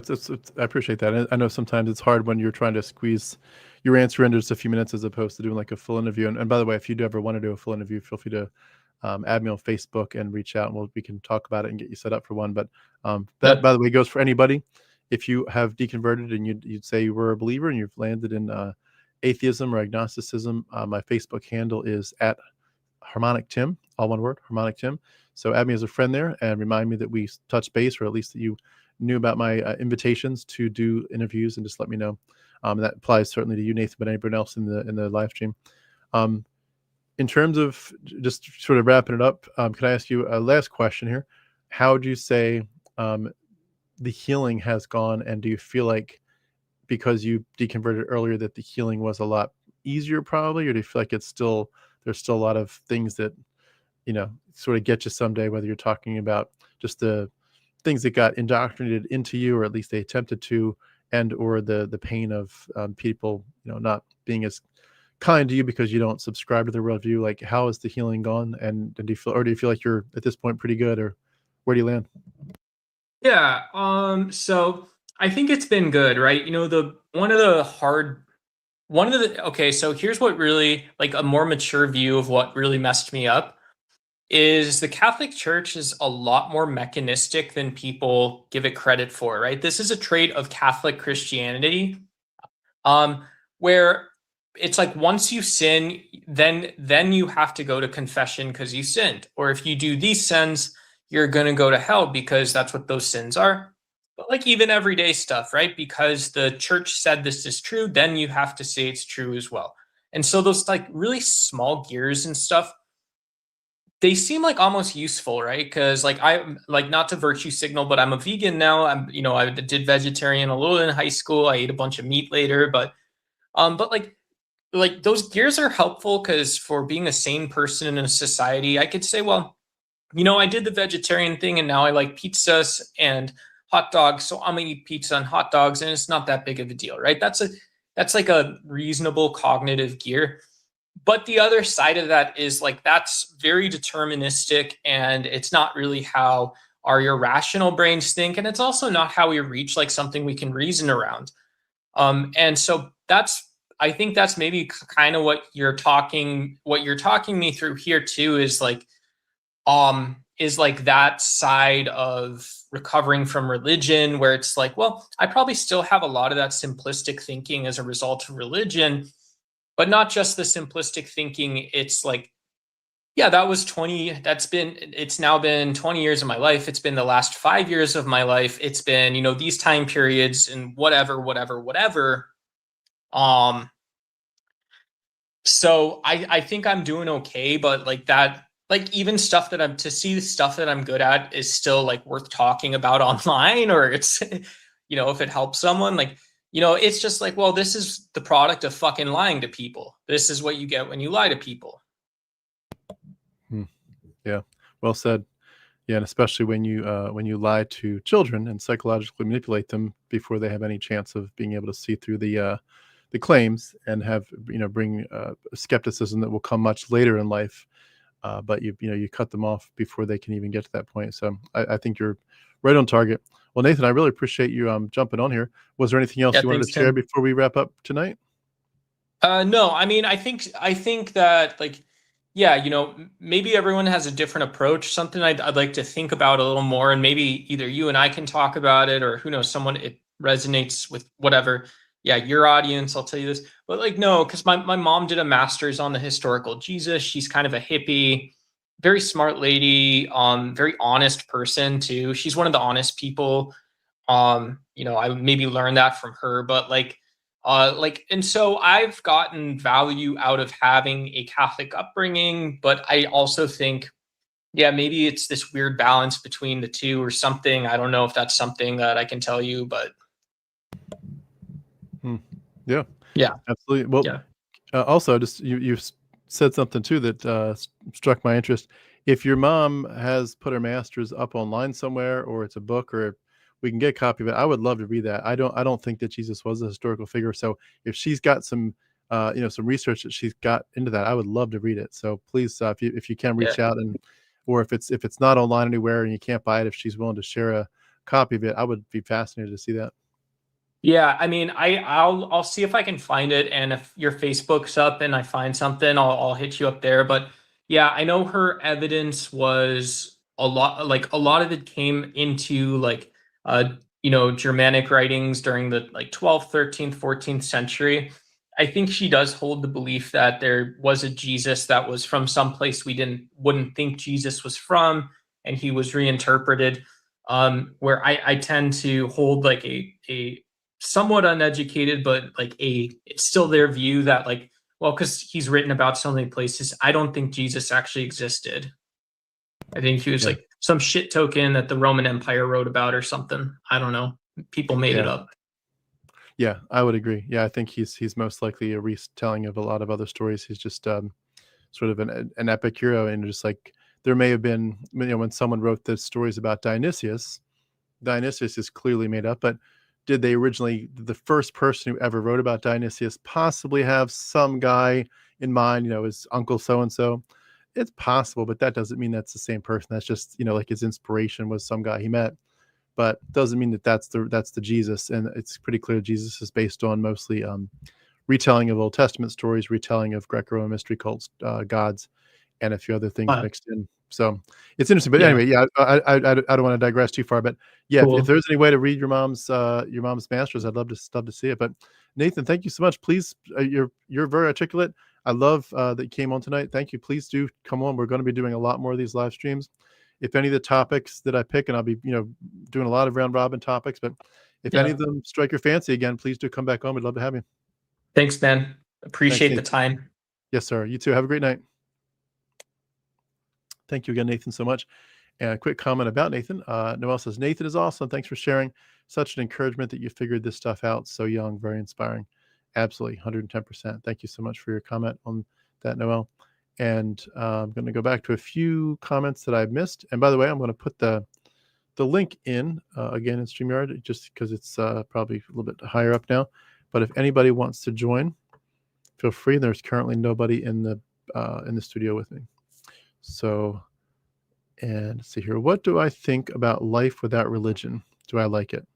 I appreciate that. I know sometimes it's hard when you're trying to squeeze your answer into just a few minutes as opposed to doing like a full interview. And by the way, if you do ever want to do a full interview, feel free to add me on Facebook and reach out, and we can talk about it and get you set up for one. But that, by the way, goes for anybody. If you have deconverted and you'd say you were a believer and you've landed in atheism or agnosticism, my Facebook handle is at Harmonic Tim, all one word, Harmonic Tim. So add me as a friend there and remind me that we touched base, or at least that you knew about my invitations to do interviews, and just let me know. And that applies certainly to you, Nathan, but anyone else in the live stream. In terms of just sort of wrapping it up, can I ask you a last question here? How would you say the healing has gone, and do you feel like because you deconverted earlier that the healing was a lot easier probably, or do you feel like there's still a lot of things that, sort of get you someday, whether you're talking about just the things that got indoctrinated into you, or at least they attempted to, and or the pain of people, not being as kind to you because you don't subscribe to their worldview? Like, how has the healing gone, and do you feel like you're at this point pretty good, or where do you land? Yeah. So I think it's been good, right? Okay, so here's what really, like, a more mature view of what really messed me up is the Catholic Church is a lot more mechanistic than people give it credit for, right? This is a trait of Catholic Christianity, where it's like once you sin, then you have to go to confession because you sinned. Or if you do these sins, you're gonna go to hell because that's what those sins are. But like even everyday stuff, right? Because the church said this is true, then you have to say it's true as well. And so those like really small gears and stuff, they seem like almost useful, right? Because like I'm like, not to virtue signal, but I'm a vegan now. I did vegetarian a little in high school. I ate a bunch of meat later, but like those gears are helpful because for being a sane person in a society, I could say, well, I did the vegetarian thing and now I like pizzas and hot dogs, so I'm gonna eat pizza and hot dogs, and it's not that big of a deal, right? That's like a reasonable cognitive gear. But the other side of that is like that's very deterministic, and it's not really how our irrational brains think, and it's also not how we reach like something we can reason around. And so I think that's maybe kind of what you're talking me through here too, is like that side of recovering from religion, where it's like, well, I probably still have a lot of that simplistic thinking as a result of religion, but not just the simplistic thinking. It's like, yeah, it's now been 20 years of my life. It's been the last 5 years of my life. It's been, these time periods and whatever. So I think I'm doing okay, but like that, like even stuff that to see the stuff that I'm good at is still like worth talking about online, or it's, if it helps someone, like, it's just like, well, this is the product of fucking lying to people. This is what you get when you lie to people. Yeah, well said. Yeah, and especially when you lie to children and psychologically manipulate them before they have any chance of being able to see through the claims, and have bring skepticism that will come much later in life. But you cut them off before they can even get to that point. So I think you're right on target. Well, Nathan, I really appreciate you jumping on here. Was there anything else you wanted to share before we wrap up tonight? No, I mean, I think that, like, yeah, maybe everyone has a different approach. Something I'd like to think about a little more, and maybe either you and I can talk about it, or who knows, someone it resonates with, whatever. Yeah, your audience, I'll tell you this. But like, no, because my mom did a master's on the historical Jesus. She's kind of a hippie, very smart lady, very honest person too. She's one of the honest people. I maybe learned that from her, but and so I've gotten value out of having a Catholic upbringing, but I also think, yeah, maybe it's this weird balance between the two or something. I don't know if that's something that I can tell you, but yeah, absolutely. Well, yeah. Also, just you said something too that struck my interest. If your mom has put her master's up online somewhere, or it's a book, or we can get a copy of it, I would love to read that. I don't think that Jesus was a historical figure. So if she's got some some research that she's got into that. I would love to read it. So please, if you can Yeah. reach out, or if it's not online anywhere and you can't buy it, if she's willing to share a copy of it, I would be fascinated to see that. Yeah, I mean, I'll see if I can find it, and if your Facebook's up and I find something, I'll hit you up there. But yeah, I know her evidence was a lot of it came into like Germanic writings during the like 12th, 13th, 14th century. I think she does hold the belief that there was a Jesus that was from some place we wouldn't think Jesus was from, and he was reinterpreted. Where I tend to hold like a somewhat uneducated, but like it's still their view that like, well, because he's written about so many places, I don't think Jesus actually existed. I think he was Yeah. like some shit token that the Roman Empire wrote about or something. I don't know. People made it Yeah. up. Yeah, I would agree. Yeah, I think he's most likely a retelling of a lot of other stories. He's just sort of an epic hero, and just like there may have been, when someone wrote the stories about Dionysius is clearly made up, but did they originally, the first person who ever wrote about Dionysius possibly have some guy in mind, his uncle so and so? It's possible, but that doesn't mean that's the same person. That's just, like his inspiration was some guy he met, but doesn't mean that that's the Jesus. And it's pretty clear Jesus is based on mostly retelling of Old Testament stories, retelling of Greco-Roman mystery cults, gods, and a few other things But mixed in. So it's interesting. But yeah, anyway, yeah, I don't want to digress too far. But yeah, if cool. there's any way to read your mom's masters, I'd love to see it. But Nathan, thank you so much. Please, you're very articulate. I love that you came on tonight. Thank you. Please do come on. We're going to be doing a lot more of these live streams. If any of the topics that I pick, and I'll be doing a lot of round robin topics, but if any Yeah. of them strike your fancy again, please do come back on. We'd love to have you. Thanks, man. Thanks, Appreciate the Nathan. time. Yes, sir. You too. Have a great night. Thank you again, Nathan, so much. And a quick comment about Nathan. Noel says, Nathan is awesome. Thanks for sharing. Such an encouragement that you figured this stuff out so young. Very inspiring. Absolutely. 110%. Thank you so much for your comment on that, Noel. And I'm going to go back to a few comments that I've missed. And by the way, I'm going to put the link in again in StreamYard, just because it's probably a little bit higher up now. But if anybody wants to join, feel free. There's currently nobody in the studio with me. So, and let's see here. What do I think about life without religion? Do I like it?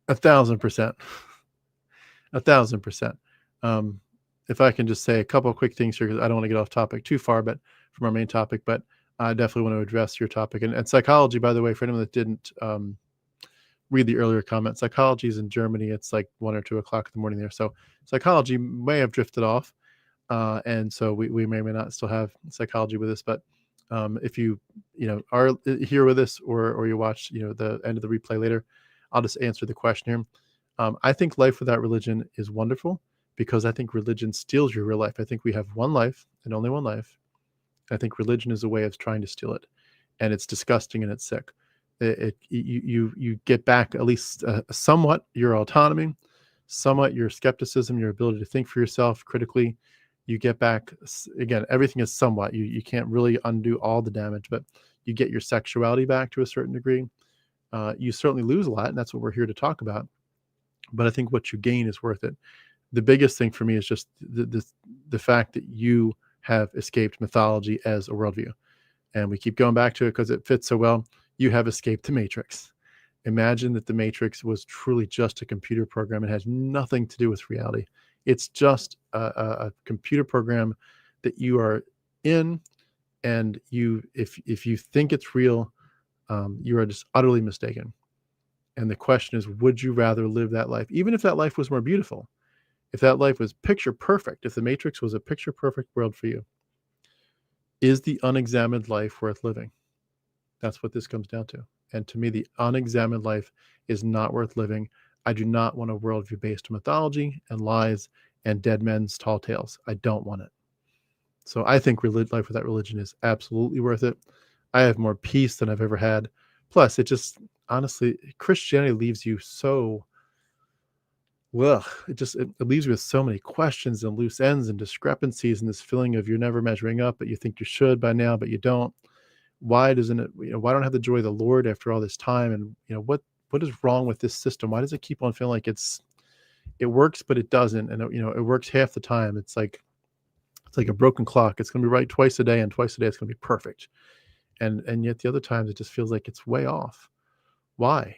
1,000%. 1,000%. If I can just say a couple of quick things here, because I don't want to get off topic too far, but from our main topic, but I definitely want to address your topic. And psychology, by the way, for anyone that didn't read the earlier comment, psychology is in Germany. It's like 1 or 2 o'clock in the morning there. So psychology may have drifted off. And so we may or may not still have psychology with us, but if you are here with us, or you watch the end of the replay later, I'll just answer the question here. I think life without religion is wonderful, because I think religion steals your real life. I think we have one life and only one life. I think religion is a way of trying to steal it, and it's disgusting and it's sick. You get back at least somewhat your autonomy, somewhat your skepticism, your ability to think for yourself critically. You get back, again, everything is somewhat. You can't really undo all the damage, but you get your sexuality back to a certain degree. You certainly lose a lot, and that's what we're here to talk about. But I think what you gain is worth it. The biggest thing for me is just the fact that you have escaped mythology as a worldview. And we keep going back to it because it fits so well. You have escaped the Matrix. Imagine that the Matrix was truly just a computer program. It has nothing to do with reality. It's just a computer program that you are in, and if you think it's real, you are just utterly mistaken. And the question is, would you rather live that life, even if that life was more beautiful, if that life was picture perfect, if the Matrix was a picture perfect world for you? Is the unexamined life worth living? That's what this comes down to. And to me, the unexamined life is not worth living. I do not want a worldview based on mythology and lies and dead men's tall tales. I don't want it. So I think life without religion is absolutely worth it. I have more peace than I've ever had. Plus, it just, honestly, Christianity leaves you so, well, it leaves you with so many questions and loose ends and discrepancies, and this feeling of you're never measuring up, but you think you should by now, but you don't. Why doesn't it, why don't I have the joy of the Lord after all this time? And what is wrong with this system? Why does it keep on feeling like it's it works, but it doesn't. And it works half the time. It's like a broken clock. It's going to be right twice a day, and twice a day it's going to be perfect. And yet the other times it just feels like it's way off. Why?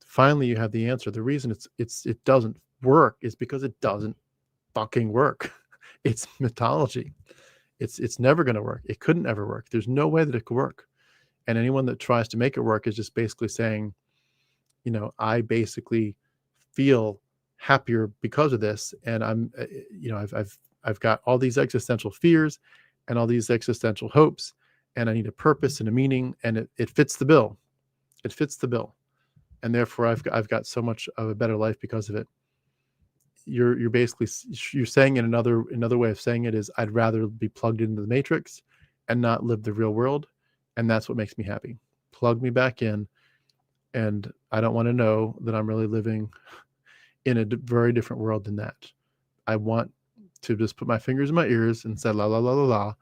Finally, you have the answer. The reason it doesn't work is because it doesn't fucking work. It's mythology. It's never going to work. It couldn't ever work. There's no way that it could work. And anyone that tries to make it work is just basically saying, I basically feel happier because of this, and I've got all these existential fears and all these existential hopes, and I need a purpose and a meaning, and it fits the bill. It fits the bill, and therefore I've got so much of a better life because of it. You're basically saying in another way of saying it is, I'd rather be plugged into the matrix and not live the real world, and that's what makes me happy. Plug me back in, and I don't want to know that I'm really living in a very different world than that. I want to just put my fingers in my ears and say la la la la la,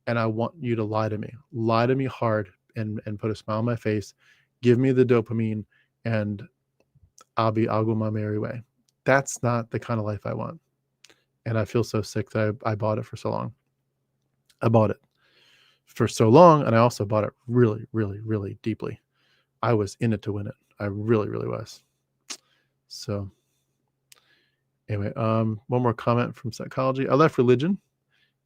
and I want you to lie to me hard, and put a smile on my face, give me the dopamine, and I'll go my merry way. That's not the kind of life I want. And I feel so sick that I bought it for so long. I bought it for so long, and I also bought it really, really, really deeply. I was in it to win it. I really, really was. So anyway, one more comment from psychology. I left religion.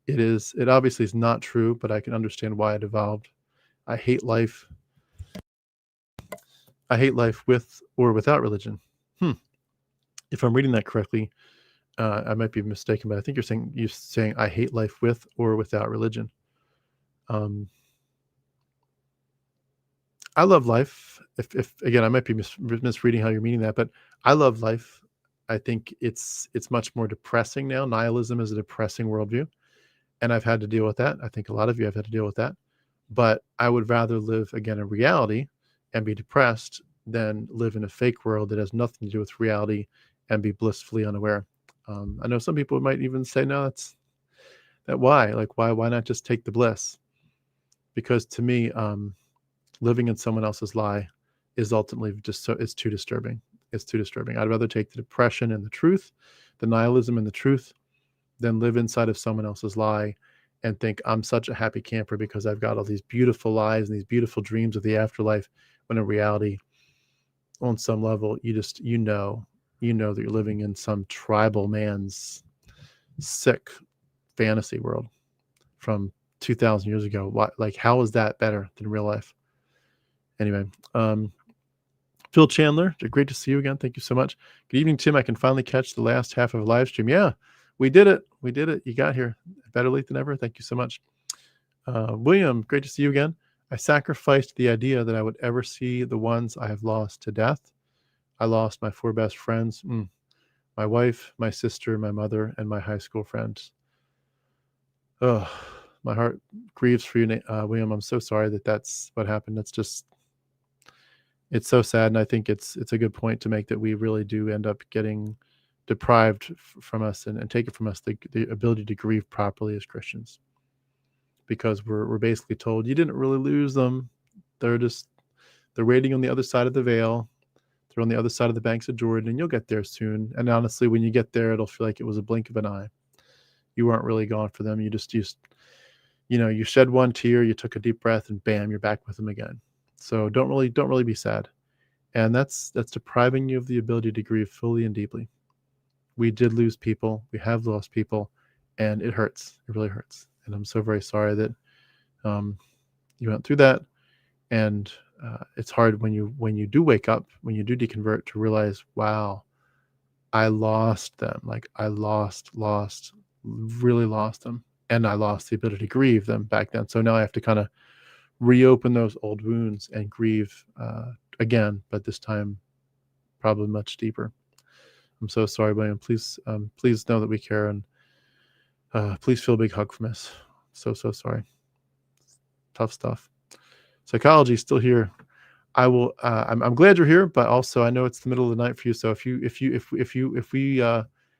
It obviously is not true, but I can understand why it evolved. I hate life. I hate life with or without religion. If I'm reading that correctly, I might be mistaken, but I think you're saying I hate life with or without religion. I love life. If again, I might be misreading how you're meaning that, but I love life. I think it's much more depressing now. Nihilism is a depressing worldview, and I've had to deal with that. I think a lot of you have had to deal with that. But I would rather live again in reality and be depressed than live in a fake world that has nothing to do with reality and be blissfully unaware. I know some people might even say, no, why? Like, why not just take the bliss? Because to me, living in someone else's lie is ultimately it's too disturbing. It's too disturbing. I'd rather take the depression and the truth, the nihilism and the truth, than live inside of someone else's lie and think I'm such a happy camper because I've got all these beautiful lies and these beautiful dreams of the afterlife, when in reality, on some level, you know that you're living in some tribal man's sick fantasy world from 2,000 years ago. How is that better than real life? Anyway, Phil Chandler, great to see you again. Thank you so much. Good evening, Tim. I can finally catch the last half of the live stream. Yeah, we did it. You got here. Better late than ever. Thank you so much. William, great to see you again. I sacrificed the idea that I would ever see the ones I have lost to death. I lost my 4 best friends, my wife, my sister, my mother, and my high school friends. Oh, my heart grieves for you, William. I'm so sorry that's what happened. It's so sad, and I think it's a good point to make that we really do end up getting deprived from us and take it from us the ability to grieve properly as Christians, because we're basically told you didn't really lose them. They're waiting on the other side of the veil. They're on the other side of the banks of Jordan, and you'll get there soon. And honestly, when you get there, it'll feel like it was a blink of an eye. You weren't really gone for them. You shed one tear, you took a deep breath, and bam, you're back with them again. So don't really be sad. And that's depriving you of the ability to grieve fully and deeply. We did lose people. We have lost people, and it hurts. It really hurts. And I'm so very sorry that you went through that. And it's hard when you do wake up, when you do deconvert, to realize, wow, I lost them. Like I really lost them. And I lost the ability to grieve them back then. So now I have to kind of reopen those old wounds and grieve again, but this time probably much deeper. I'm so sorry, William. Please know that we care, and please feel a big hug from us. So sorry. Tough stuff. Psychology is still here. I will. I'm glad you're here, but also I know it's the middle of the night for you. So if we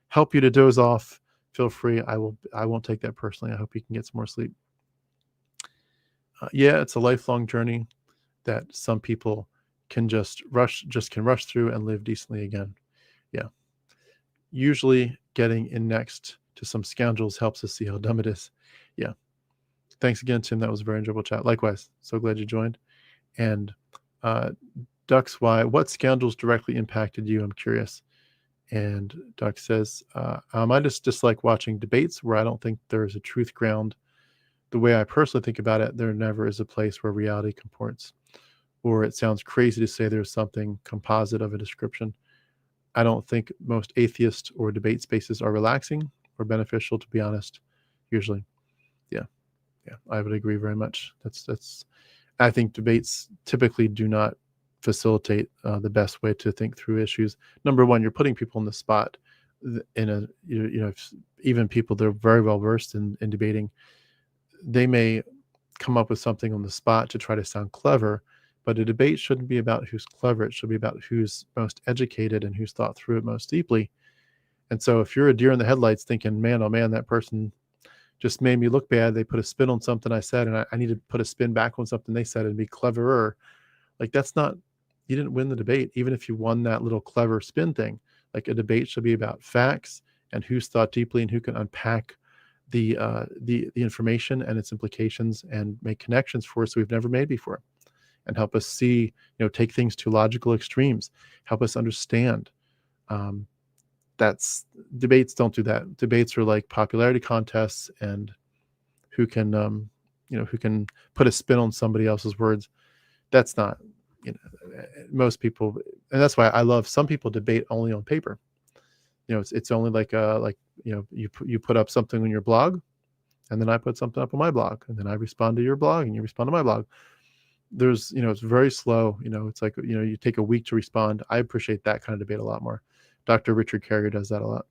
help you to doze off, feel free. I won't take that personally. I hope you can get some more sleep. Yeah, it's a lifelong journey that some people can just rush through and live decently again. Yeah. usually getting in next to some scoundrels helps us see how dumb it is. Yeah. Thanks again, Tim. That was a very enjoyable chat. Likewise. So glad you joined. And Ducks, what scoundrels directly impacted you? I'm curious. And Duck says, I just dislike watching debates where I don't think there's a truth ground. The way I personally think about it, there never is a place where reality comports. Or it sounds crazy to say there's something composite of a description. I don't think most atheist or debate spaces are relaxing or beneficial, to be honest, usually. Yeah, I would agree very much. I think debates typically do not facilitate the best way to think through issues. Number one, you're putting people in the spot in a, even people that are very well versed in debating, they may come up with something on the spot to try to sound clever, but a debate shouldn't be about who's clever. It should be about who's most educated and who's thought through it most deeply. And so if you're a deer in the headlights thinking, man, oh man, that person just made me look bad. They put a spin on something I said, and I need to put a spin back on something they said and be cleverer. Like, that's not, you didn't win the debate, even if you won that little clever spin thing. Like, a debate should be about facts and who's thought deeply and who can unpack the information and its implications and make connections for us that we've never made before, and help us see, take things to logical extremes, help us understand. Debates don't do that. Debates are like popularity contests, and who can put a spin on somebody else's words. That's not, most people, and that's why I love, some people debate only on paper. It's only like you put up something on your blog, and then I put something up on my blog, and then I respond to your blog, and you respond to my blog. There's, it's very slow. It's like, you take a week to respond. I appreciate that kind of debate a lot more. Dr. Richard Carrier does that a lot.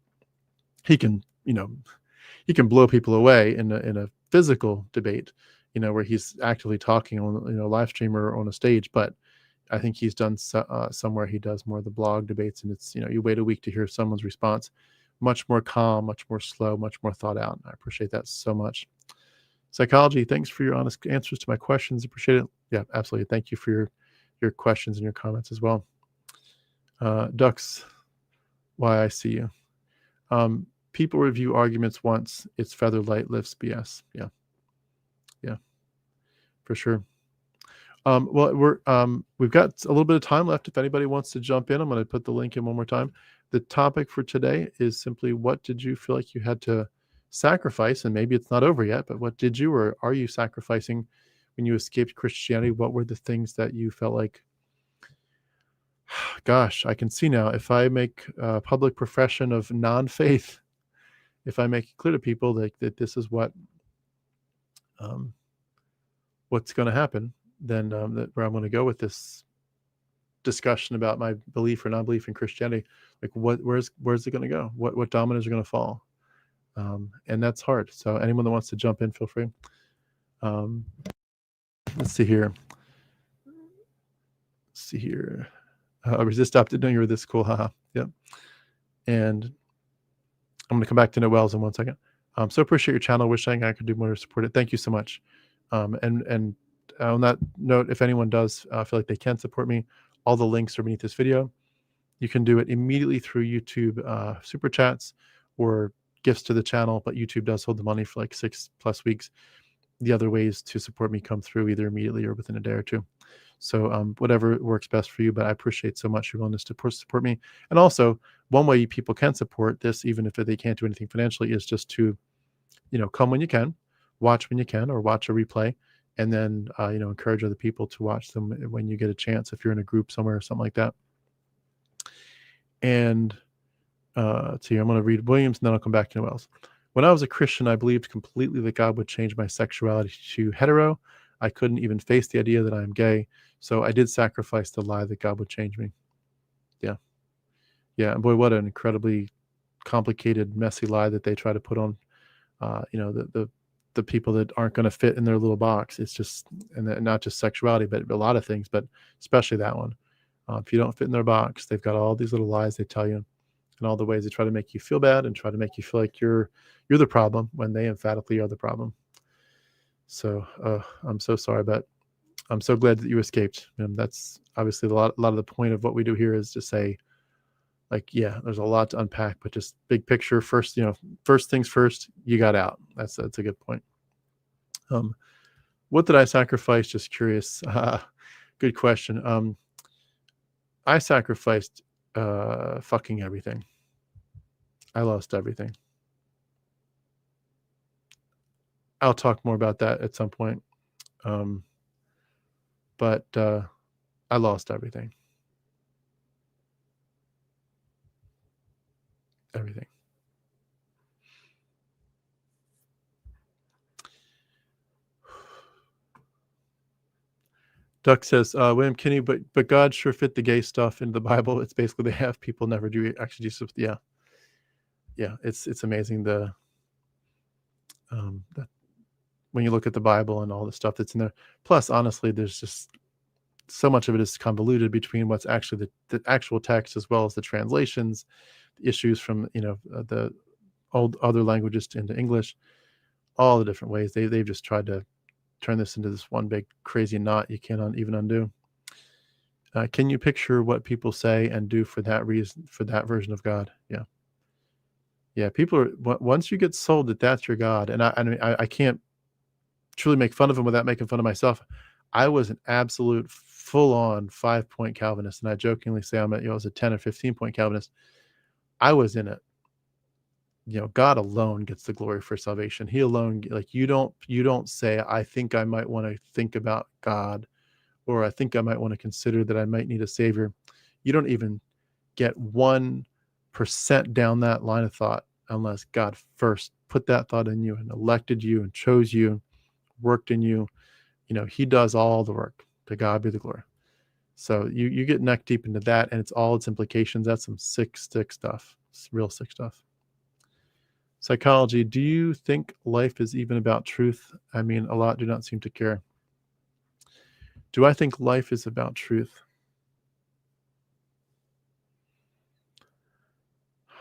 He can blow people away in a physical debate, where he's actively talking on, live stream or on a stage. But I think he's done somewhere he does more of the blog debates, and it's, you wait a week to hear someone's response. Much more calm, much more slow, much more thought out. I appreciate that so much. Psychology, thanks for your honest answers to my questions. Appreciate it. Yeah, absolutely. Thank you for your questions and your comments as well. Ducks, why I see you. People review arguments once. It's featherlight lifts BS. Yeah, for sure. Well, we've got a little bit of time left. If anybody wants to jump in, I'm going to put the link in one more time. The topic for today is simply, what did you feel like you had to sacrifice? And maybe it's not over yet, but what did you, or are you sacrificing when you escaped Christianity? What were the things that you felt like, gosh, I can see now, if I make a public profession of non-faith, if I make it clear to people that this is what's going to happen, then where I'm going to go with this discussion about my belief or non-belief in Christianity, like where's it going to go? What dominoes are going to fall? And that's hard. So anyone that wants to jump in, feel free. Let's see here. Resist up. Didn't know you were this cool. Haha. Yep. And I'm going to come back to Noel's in 1 second. So appreciate your channel. Wishing I could do more to support it. Thank you so much. And on that note, if anyone does feel like they can support me, all the links are beneath this video. You can do it immediately through YouTube super chats or gifts to the channel, but YouTube does hold the money for like 6+ weeks. The other ways to support me come through either immediately or within a day or two. So whatever works best for you, but I appreciate so much your willingness to support me. And also, one way people can support this, even if they can't do anything financially, is just to, come when you can, watch when you can, or watch a replay, and then, encourage other people to watch them when you get a chance, if you're in a group somewhere or something like that. And I'm going to read Williams, and then I'll come back to Noel's. When I was a Christian, I believed completely that God would change my sexuality to hetero. I couldn't even face the idea that I am gay, so I did sacrifice the lie that God would change me. Yeah, and boy, what an incredibly complicated, messy lie that they try to put on, the people that aren't going to fit in their little box. It's just, and not just sexuality, but a lot of things, but especially that one. If you don't fit in their box, they've got all these little lies they tell you, and all the ways they try to make you feel bad and try to make you feel like you're the problem when they emphatically are the problem. So I'm so sorry, but I'm so glad that you escaped. And that's obviously a lot of the point of what we do here, is to say, Like, yeah, there's a lot to unpack, but just big picture first, first things first, you got out. That's a good point. What did I sacrifice? Just curious. Good question. I sacrificed fucking everything. I lost everything. I'll talk more about that at some point. But I lost everything. Everything. Duck says, William Kinney, but God sure fit the gay stuff into the Bible. It's basically they have people never do exegesis. Yeah. It's amazing that when you look at the Bible and all the stuff that's in there. Plus, honestly, there's just so much of it is convoluted between what's actually the actual text as well as the translations, the issues from the old other languages into English, all the different ways they've just tried to turn this into this one big crazy knot you can't even undo. Can you picture what people say and do for that reason, for that version of God? Yeah. People are, once you get sold that that's your God, and I can't truly make fun of him without making fun of myself. I was an absolute full-on 5-point Calvinist, and I jokingly say I was a 10 or 15-point Calvinist. I was in it. God alone gets the glory for salvation. He alone, like you don't say, I think I might want to think about God, or I think I might want to consider that I might need a savior. You don't even get 1% down that line of thought unless God first put that thought in you and elected you and chose you, worked in you. He does all the work. To God be the glory. So you get neck deep into that, and it's all its implications. That's some sick stuff. It's real sick stuff. Psychology. Do you think life is even about truth? I mean, a lot do not seem to care. Do I think life is about truth?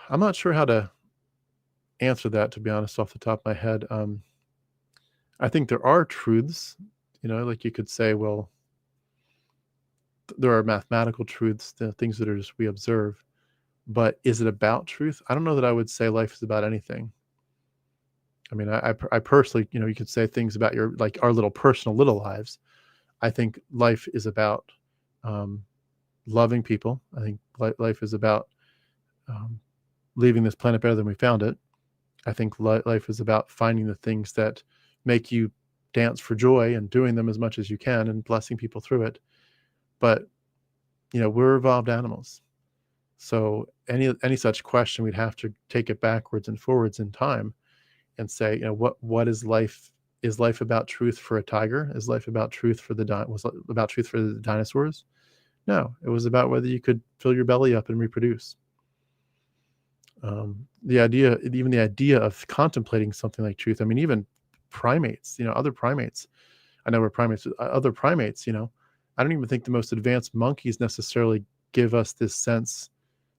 I'm not sure how to answer that, to be honest, off the top of my head. I think there are truths, like you could say, well, there are mathematical truths, the things that are just we observe, but is it about truth? I don't know that I would say life is about anything. I mean, I personally, you could say things about our little personal little lives. I think life is about loving people. I think life is about leaving this planet better than we found it. I think life is about finding the things that make you dance for joy and doing them as much as you can and blessing people through it. But, we're evolved animals. So any such question, we'd have to take it backwards and forwards in time and say, what is life? Is life about truth for a tiger? Is life about truth for was it about truth for the dinosaurs? No, it was about whether you could fill your belly up and reproduce. The idea of contemplating something like truth. I mean, even primates, other primates. I know we're primates. Other primates, I don't even think the most advanced monkeys necessarily give us this sense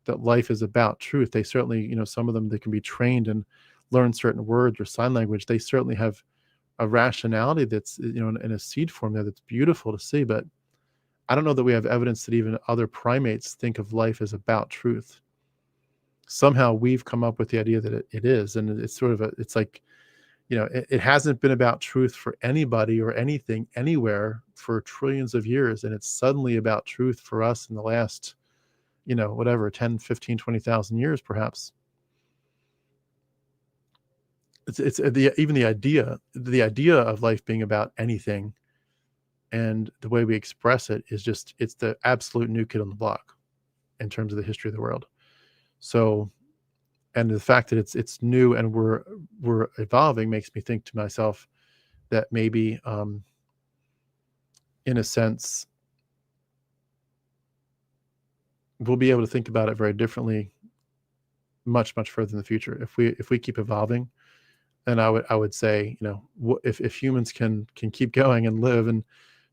that life is about truth. They certainly, some of them, they can be trained and learn certain words or sign language. They certainly have a rationality that's, in a seed form there that's beautiful to see. But I don't know that we have evidence that even other primates think of life as about truth. Somehow we've come up with the idea that it is. And it's sort of it's like, it hasn't been about truth for anybody or anything anywhere for trillions of years. And it's suddenly about truth for us in the last, 10, 15, 20,000 years, perhaps. It's the idea of life being about anything and the way we express it is just, it's the absolute new kid on the block in terms of the history of the world. So, and the fact that it's new and we're evolving makes me think to myself that maybe, in a sense, we'll be able to think about it very differently, much further in the future if we keep evolving. And I would say, if humans can keep going and live and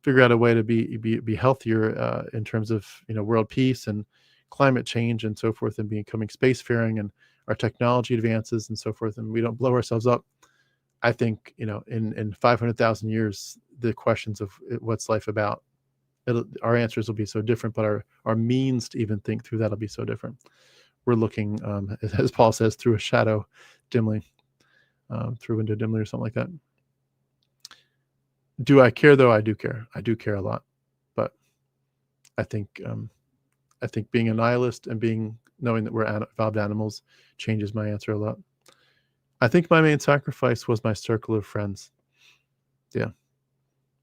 figure out a way to be healthier in terms of world peace and climate change and so forth, and becoming spacefaring, and our technology advances and so forth, and we don't blow ourselves up, I think in 500,000 years, the questions of what's life about, our answers will be so different, but our means to even think through that'll be so different. we're looking, as Paul says, through a shadow dimly, through a window dimly or something like that. Do I care though? I do care. I do care a lot, but I think being a nihilist and knowing that we're evolved animals changes my answer a lot. I think my main sacrifice was my circle of friends. Yeah,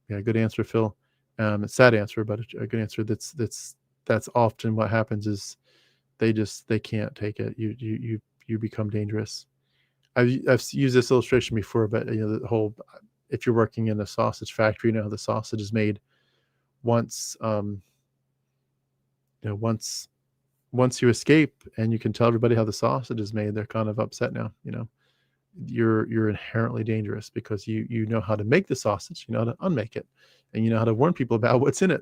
good answer, Phil. A sad answer, but a good answer. That's often what happens is they can't take it. You become dangerous. I've used this illustration before, but the whole, if you're working in a sausage factory, how the sausage is made. Once once you escape and you can tell everybody how the sausage is made, they're kind of upset now. You're inherently dangerous because you know how to make the sausage, you know how to unmake it, and you know how to warn people about what's in it.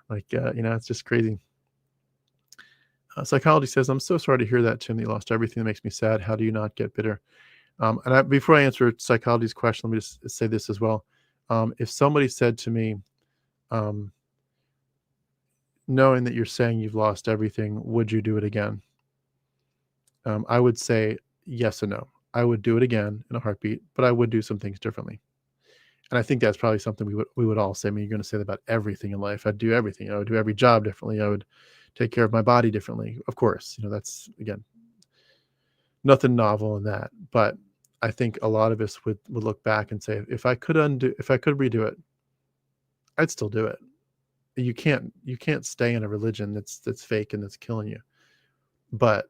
It's just crazy. Psychology says, I'm so sorry to hear that, Tim, that you lost everything. That makes me sad. How do you not get bitter? Before I answer psychology's question, let me just say this as well. If somebody said to me, knowing that you're saying you've lost everything, would you do it again? I would say yes and no. I would do it again in a heartbeat, but I would do some things differently. And I think that's probably something we would all say. I mean, you're going to say that about everything in life. I'd do everything. I would do every job differently. I would take care of my body differently. Of course, that's, again, nothing novel in that. But I think a lot of us would look back and say, if I could redo it, I'd still do it. You can't stay in a religion that's fake and that's killing you. But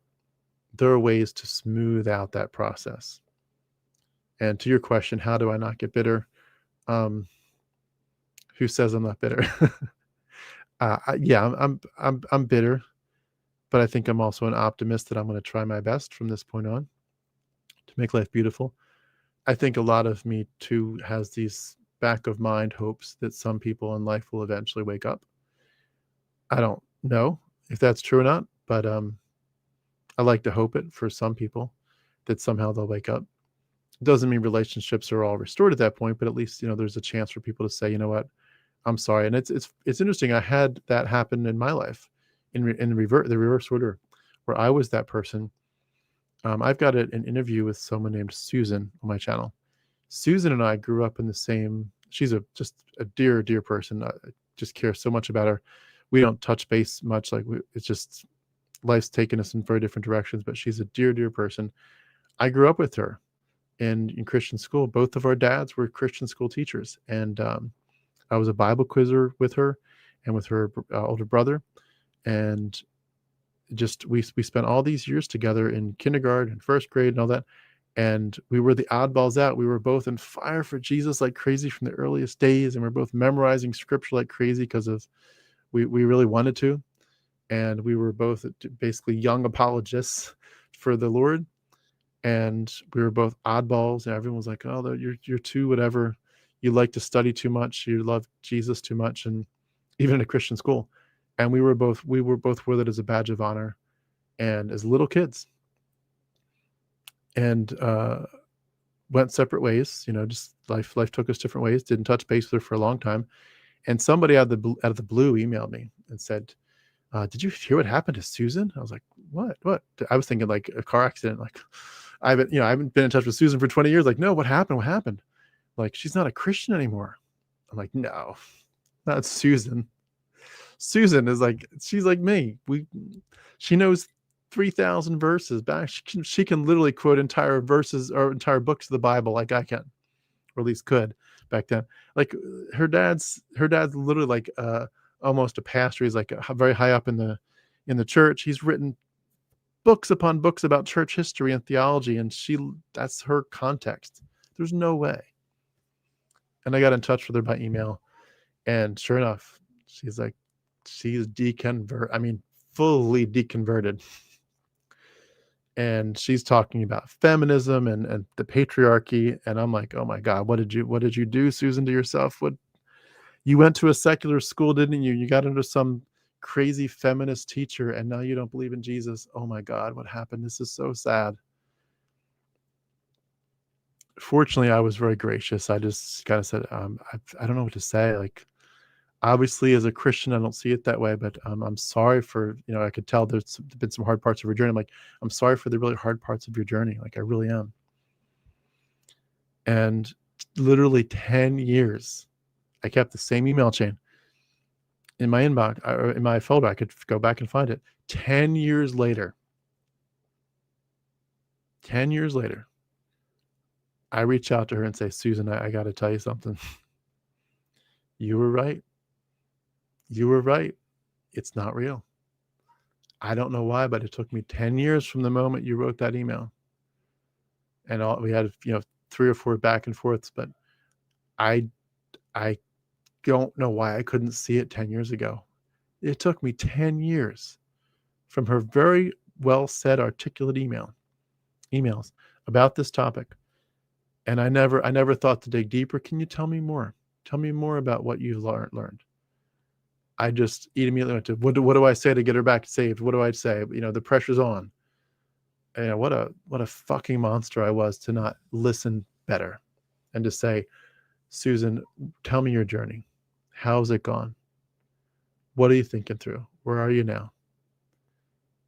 there are ways to smooth out that process. And to your question, how do I not get bitter? Who says I'm not bitter? I'm bitter, but I think I'm also an optimist that I'm going to try my best from this point on to make life beautiful. I think a lot of me too has these back of mind hopes that some people in life will eventually wake up. I don't know if that's true or not, but I like to hope it for some people that somehow they'll wake up. It doesn't mean relationships are all restored at that point, but at least there's a chance for people to say, you know what, I'm sorry. And it's interesting. I had that happen in my life in the reverse order, where I was that person. I've got an interview with someone named Susan on my channel. Susan and I grew up in the same. She's just a dear person. I just care so much about her. We don't touch base much. It's just life's taken us in very different directions. But she's a dear person. I grew up with her in Christian school. Both of our dads were Christian school teachers, and I was a Bible quizzer with her and with her older brother, and just we spent all these years together in kindergarten, first grade, and all that. And we were the oddballs out. We were both in fire for Jesus like crazy from the earliest days, and we're both memorizing scripture like crazy because of we really wanted to, and we were both basically young apologists for the Lord, and we were both oddballs. And everyone was like, "Oh, you're too whatever. You like to study too much. You love Jesus too much," and even in a Christian school. And we were both with it as a badge of honor, and as little kids. And went separate ways. Just life took us different ways. Didn't touch base with her for a long time. And somebody out of the blue emailed me and said, "Did you hear what happened to Susan?" I was like, "What? What?" I was thinking like a car accident. Like, I haven't been in touch with Susan for 20 years. Like, no, what happened? What happened? Like, she's not a Christian anymore. I'm like, no, not Susan. Susan is she's like me. She knows 3,000 verses back. She can literally quote entire verses or entire books of the Bible like I can, or at least could back then. Like her dad's literally like almost a pastor. He's like very high up in the church. He's written books upon books about church history and theology, and that's her context. There's no way. And I got in touch with her by email, and sure enough, she's fully deconverted. And she's talking about feminism and the patriarchy. And I'm like, oh my God, what did you do, Susan, to yourself? You went to a secular school, didn't you? You got under some crazy feminist teacher, and now you don't believe in Jesus. Oh my God, what happened? This is so sad. Fortunately, I was very gracious. I just kind of said, I don't know what to say. Like, Obviously, as a Christian, I don't see it that way, but I'm sorry for, I could tell there's been some hard parts of your journey. I'm like, I'm sorry for the really hard parts of your journey. Like, I really am. And literally 10 years, I kept the same email chain in my inbox, or in my folder. I could go back and find it. 10 years later, I reach out to her and say, Susan, I got to tell you something. You were right. It's not real. I don't know why, but it took me 10 years from the moment you wrote that email. And we had, 3 or 4 back and forths, but I don't know why I couldn't see it 10 years ago. It took me 10 years from her very well said, articulate emails about this topic. And I never thought to dig deeper. Can you tell me more? Tell me more about what you've learned. I just immediately went to, what do I say to get her back saved? What do I say? The pressure's on. And what a fucking monster I was to not listen better and to say, Susan, tell me your journey. How's it gone? What are you thinking through? Where are you now?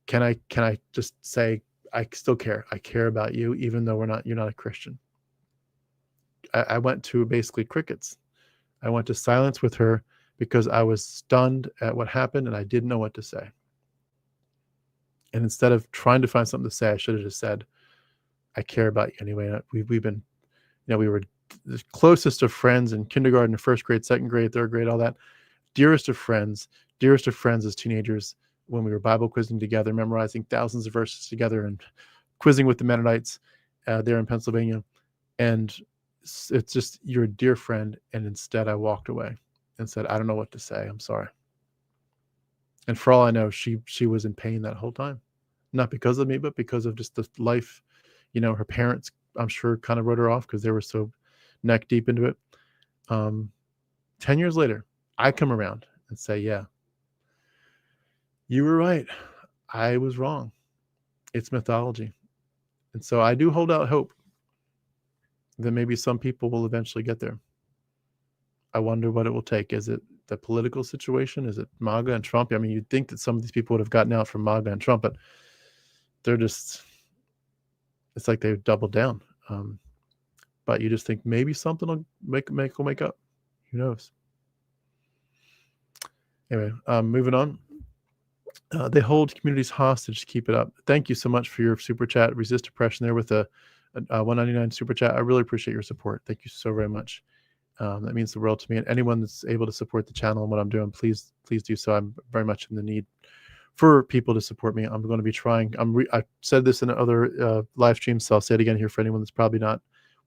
Can I just say, I still care. I care about you, even though you're not a Christian. I went to basically crickets. I went to silence with her because I was stunned at what happened and I didn't know what to say. And instead of trying to find something to say, I should have just said, I care about you anyway. We've been, we were the closest of friends in kindergarten, first grade, second grade, third grade, all that. Dearest of friends as teenagers, when we were Bible quizzing together, memorizing thousands of verses together and quizzing with the Mennonites there in Pennsylvania. And it's just, you're a dear friend. And instead I walked away and said, I don't know what to say. I'm sorry. And for all I know, she was in pain that whole time, not because of me, but because of just the life, her parents, I'm sure, kind of wrote her off because they were so neck deep into it. 10 years later, I come around and say, yeah, you were right. I was wrong. It's mythology. And so I do hold out hope that maybe some people will eventually get there. I wonder what it will take. Is it the political situation? Is it MAGA and Trump? I mean, you'd think that some of these people would have gotten out from MAGA and Trump, but they're just, it's like they've doubled down. But you just think maybe something will make up. Who knows? Anyway, moving on. They hold communities hostage. Keep it up. Thank you so much for your super chat. Resist Depression there with a $1.99 super chat. I really appreciate your support. Thank you so very much. That means the world to me. And anyone that's able to support the channel and what I'm doing, please do so. I'm very much in the need for people to support me. I'm going to be trying. I said this in other live streams, so I'll say it again here for anyone that's probably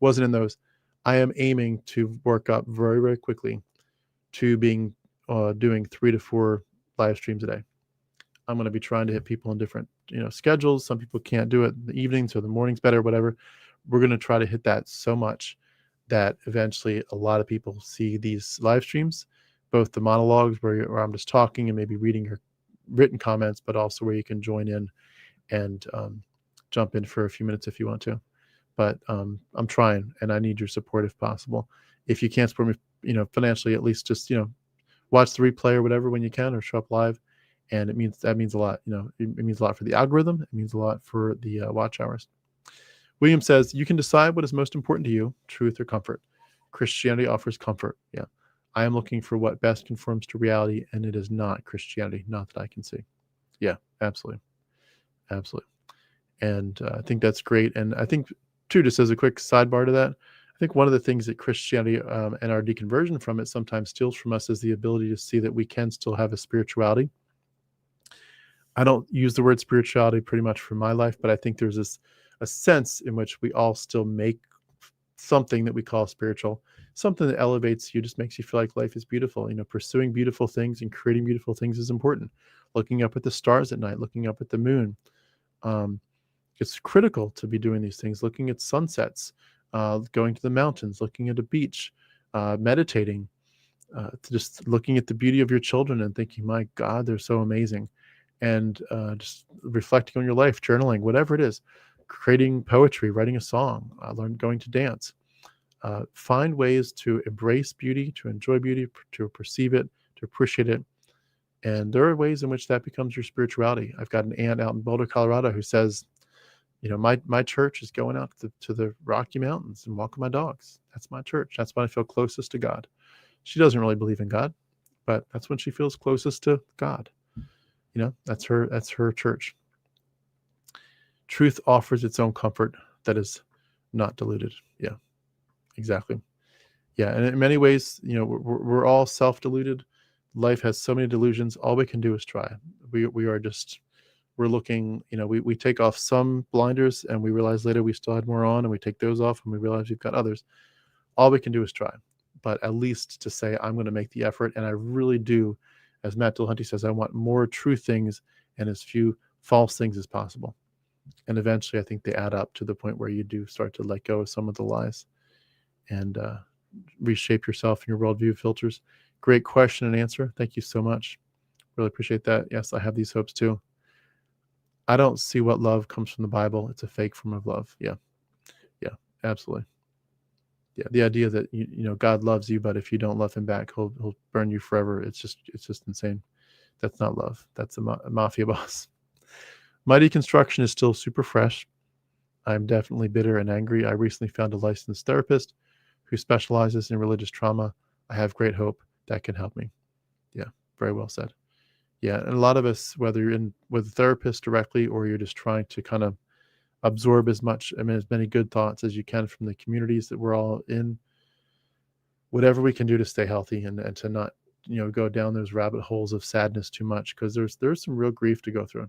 wasn't in those. I am aiming to work up very, very quickly to being doing 3 to 4 live streams a day. I'm going to be trying to hit people in different schedules. Some people can't do it in the evenings or the mornings better, whatever. We're going to try to hit that so much that eventually a lot of people see these live streams, both the monologues where I'm just talking and maybe reading your written comments, but also where you can join in and jump in for a few minutes if you want to. But I'm trying, and I need your support if possible. If you can't support me, financially, at least just watch the replay or whatever when you can, or show up live. And that means a lot. It means a lot for the algorithm. It means a lot for the watch hours. William says, you can decide what is most important to you, truth or comfort. Christianity offers comfort. Yeah. I am looking for what best conforms to reality, and it is not Christianity, not that I can see. Yeah, absolutely. Absolutely. And I think that's great. And I think, too, just as a quick sidebar to that, I think one of the things that Christianity and our deconversion from it sometimes steals from us is the ability to see that we can still have a spirituality. I don't use the word spirituality pretty much for my life, but I think there's a sense in which we all still make something that we call spiritual, something that elevates you, just makes you feel like life is beautiful. Pursuing beautiful things and creating beautiful things is important. Looking up at the stars at night, looking up at the moon. It's critical to be doing these things, looking at sunsets, going to the mountains, looking at a beach, meditating, just looking at the beauty of your children and thinking, my God, they're so amazing. And just reflecting on your life, journaling, whatever it is, creating poetry, writing a song, going to dance. Find ways to embrace beauty, to enjoy beauty, to perceive it, to appreciate it. And there are ways in which that becomes your spirituality. I've got an aunt out in Boulder, Colorado, who says, my church is going out to the Rocky Mountains and walking my dogs. That's my church. That's when I feel closest to God. She doesn't really believe in God, but that's when she feels closest to God. That's her church. Truth offers its own comfort that is not diluted. Yeah, exactly. Yeah, and in many ways, we're all self-deluded. Life has so many delusions. All we can do is try. We're looking, we take off some blinders and we realize later we still had more on, and we take those off and we realize we've got others. All we can do is try. But at least to say, I'm going to make the effort, and I really do, as Matt Dillahunty says, I want more true things and as few false things as possible. And eventually I think they add up to the point where you do start to let go of some of the lies and reshape yourself and your worldview filters. Great question and answer. Thank you so much. Really appreciate that. Yes, I have these hopes too. I don't see what love comes from the Bible. It's a fake form of love. Yeah, absolutely. Yeah, the idea that God loves you, but if you don't love him back, he'll burn you forever. It's just insane. That's not love. That's a mafia boss. My deconstruction is still super fresh. I'm definitely bitter and angry. I recently found a licensed therapist who specializes in religious trauma. I have great hope that can help me. Yeah, very well said. Yeah, and a lot of us, whether you're in with a therapist directly or you're just trying to kind of absorb as many good thoughts as you can from the communities that we're all in, whatever we can do to stay healthy and to not, go down those rabbit holes of sadness too much, because there's some real grief to go through.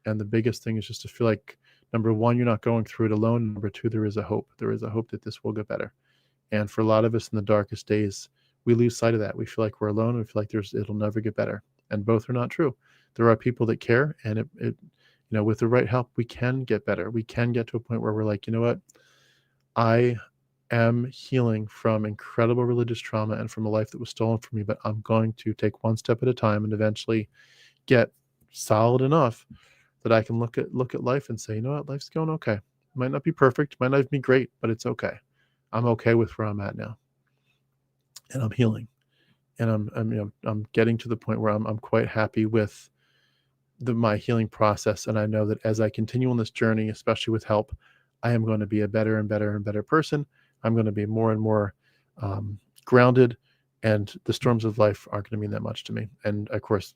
And the biggest thing is just to feel like, number one, you're not going through it alone. Number two, there is a hope. There is a hope that this will get better. And for a lot of us in the darkest days, we lose sight of that. We feel like we're alone. We feel like it'll never get better. And both are not true. There are people that care, and it with the right help, we can get better. We can get to a point where we're like, you know what? I am healing from incredible religious trauma and from a life that was stolen from me, but I'm going to take one step at a time and eventually get solid enough that I can look at life and say, you know what? Life's going okay. It might not be perfect, might not be great, but it's okay. I'm okay with where I'm at now. And I'm healing. And I'm getting to the point where I'm quite happy with my healing process. And I know that as I continue on this journey, especially with help, I am going to be a better and better and better person. I'm going to be more and more grounded, and the storms of life aren't going to mean that much to me. And of course,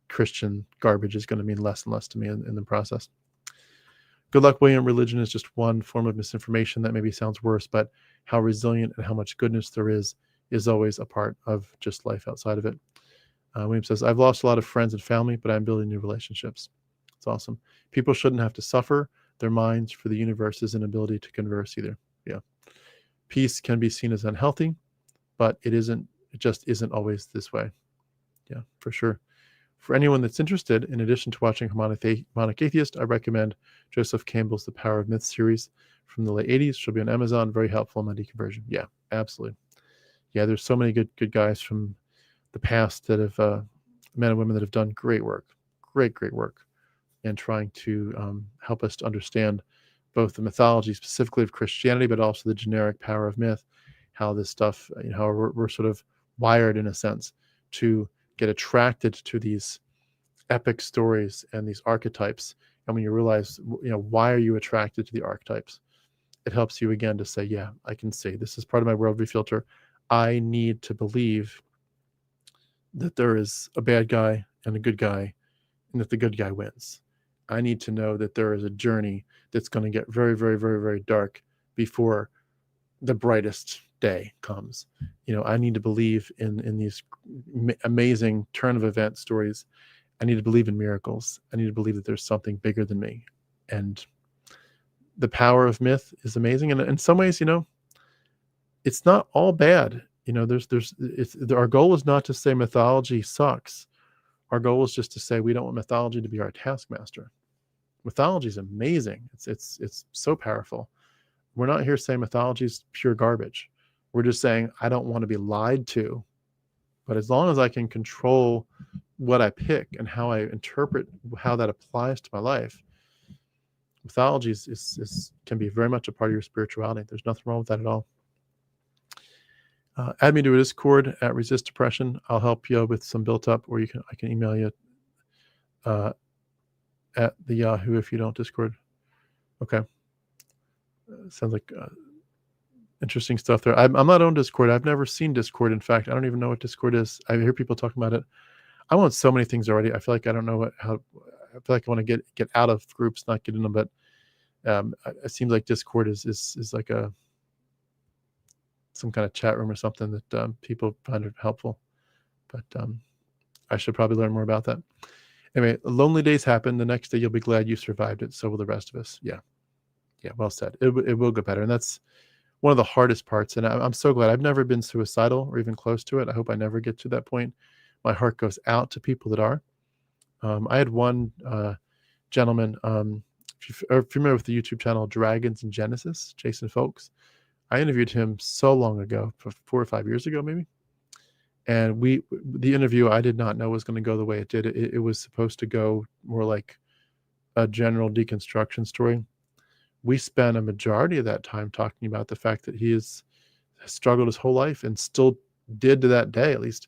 Christian garbage is going to mean less and less to me in the process. Good luck, William. Religion is just one form of misinformation that maybe sounds worse, but how resilient and how much goodness there is always a part of just life outside of it. William says, I've lost a lot of friends and family, but I'm building new relationships. It's awesome. People shouldn't have to suffer their minds for the universe's inability to converse either. Yeah. Peace can be seen as unhealthy, but it just isn't always this way. Yeah, for sure. For anyone that's interested, in addition to watching Harmonic Atheist, I recommend Joseph Campbell's The Power of Myth series from the late 80s. She'll be on Amazon. Very helpful in my deconversion. Yeah, absolutely. Yeah, there's so many good guys from the past that have, men and women that have done great work, great work, in trying to help us to understand both the mythology specifically of Christianity, but also the generic power of myth, how this stuff, how we're sort of wired in a sense to get attracted to these epic stories and these archetypes. And when you realize, why are you attracted to the archetypes? It helps you again to say, yeah, I can see this is part of my worldview filter. I need to believe that there is a bad guy and a good guy, and that the good guy wins. I need to know that there is a journey that's going to get very, very, very, very dark before the brightest day comes. I need to believe in these amazing turn of event stories. I need to believe in miracles. I need to believe that there's something bigger than me. And the power of myth is amazing. And in some ways, it's not all bad. Our goal is not to say mythology sucks. Our goal is just to say we don't want mythology to be our taskmaster. Mythology is amazing. It's so powerful. We're not here saying mythology is pure garbage. We're just saying I don't want to be lied to. But as long as I can control what I pick and how I interpret how that applies to my life, mythology can be very much a part of your spirituality. There's nothing wrong with that at all. Add me to a Discord at Resist Depression. I'll help you with some built up, or I can email you at the Yahoo if you don't Discord. Okay. Sounds like interesting stuff there. I'm not on Discord. I've never seen Discord. In fact, I don't even know what Discord is. I hear people talking about it. I want so many things already. I feel like I don't know I feel like I want to get out of groups, not get in them. But it seems like Discord is like some kind of chat room or something that people find it helpful. But I should probably learn more about that. Anyway, lonely days happen. The next day you'll be glad you survived it. So will the rest of us. Yeah, well said. It will get better, and that's one of the hardest parts. And I'm so glad. I've never been suicidal or even close to it. I hope I never get to that point. My heart goes out to people that are. I had one gentleman, if you're familiar with the YouTube channel Dragons and Genesis, Jason Folks, I interviewed him so long ago, 4 or 5 years ago maybe. And the interview, I did not know was going to go the way it did. It was supposed to go more like a general deconstruction story. We spent a majority of that time talking about the fact that he has struggled his whole life and still did to that day, at least,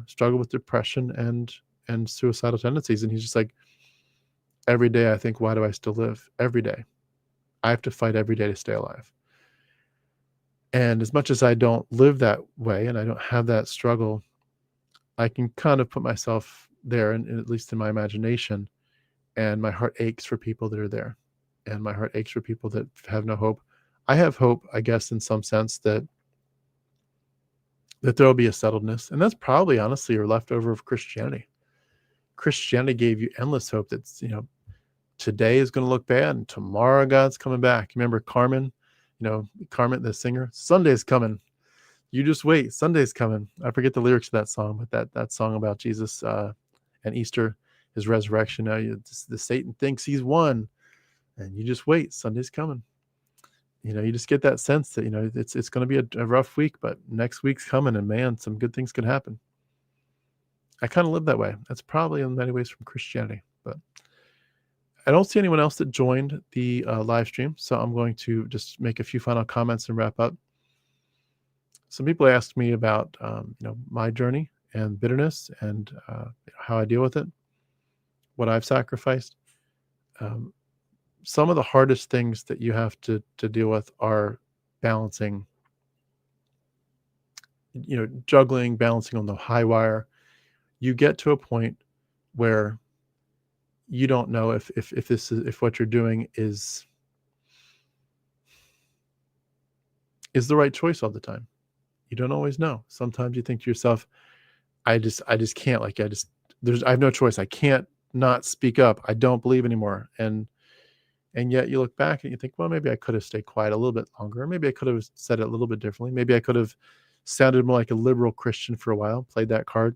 struggle with depression and suicidal tendencies. And he's just like, every day I think, why do I still live? Every day. I have to fight every day to stay alive. And as much as I don't live that way and I don't have that struggle, I can kind of put myself there, and at least in my imagination, and my heart aches for people that are there. And my heart aches for people that have no hope. I have hope, I guess, in some sense that there will be a settledness. And that's probably, honestly, a leftover of Christianity. Christianity gave you endless hope that, today is going to look bad and tomorrow God's coming back. Remember Carmen? Carmen, the singer, Sunday's coming. You just wait. Sunday's coming. I forget the lyrics of that song, but that song about Jesus and Easter, his resurrection. The Satan thinks he's won, and you just wait. Sunday's coming. You just get that sense that it's going to be a rough week, but next week's coming, and man, some good things could happen. I kind of live that way. That's probably in many ways from Christianity, but I don't see anyone else that joined the live stream, so I'm going to just make a few final comments and wrap up. Some people asked me about my journey and bitterness and how I deal with it, what I've sacrificed. Some of the hardest things that you have to deal with are balancing, juggling, balancing on the high wire. You get to a point where you don't know if what you're doing is the right choice all the time. You don't always know. Sometimes you think to yourself, I just can't, I have no choice. I can't not speak up. I don't believe anymore. And yet you look back and you think, well, maybe I could have stayed quiet a little bit longer. Maybe I could have said it a little bit differently. Maybe I could have sounded more like a liberal Christian for a while, played that card.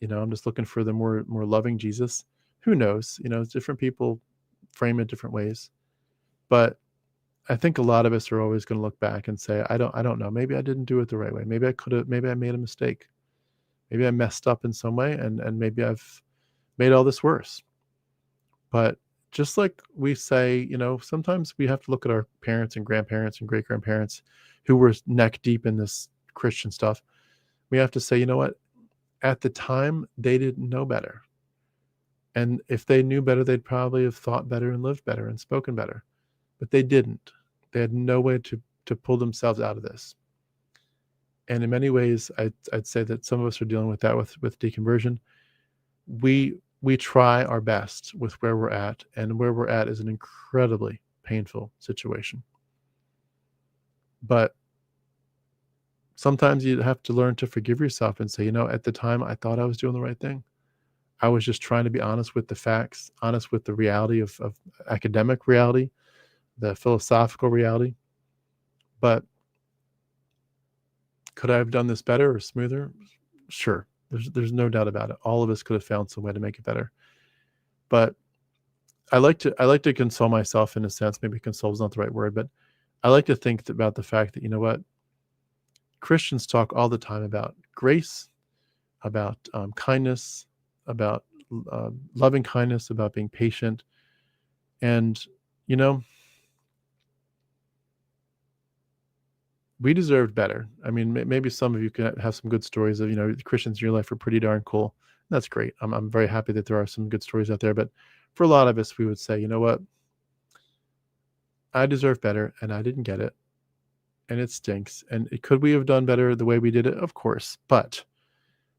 I'm just looking for the more loving Jesus. Who knows? Different people frame it different ways. But I think a lot of us are always going to look back and say, I don't know. Maybe I didn't do it the right way. Maybe I made a mistake. Maybe I messed up in some way, and maybe I've made all this worse. But just like we say, sometimes we have to look at our parents and grandparents and great-grandparents who were neck deep in this Christian stuff. We have to say, you know what? At the time, they didn't know better. And if they knew better, they'd probably have thought better and lived better and spoken better. But they didn't. They had no way to pull themselves out of this. And in many ways, I'd say that some of us are dealing with that with deconversion. We try our best with where we're at, and where we're at is an incredibly painful situation. But sometimes you have to learn to forgive yourself and say, at the time I thought I was doing the right thing. I was just trying to be honest with the facts, honest with the reality of academic reality, the philosophical reality. But could I have done this better or smoother? Sure. There's no doubt about it. All of us could have found some way to make it better. But I like to console myself in a sense. Maybe console is not the right word, but I like to think about the fact that, Christians talk all the time about grace, about kindness, about loving kindness, about being patient. And, we deserved better. I mean, maybe some of you can have some good stories of, the Christians in your life are pretty darn cool. That's great. I'm very happy that there are some good stories out there. But for a lot of us, we would say, you know what? I deserve better and I didn't get it. And it stinks. And could we have done better the way we did it? Of course. But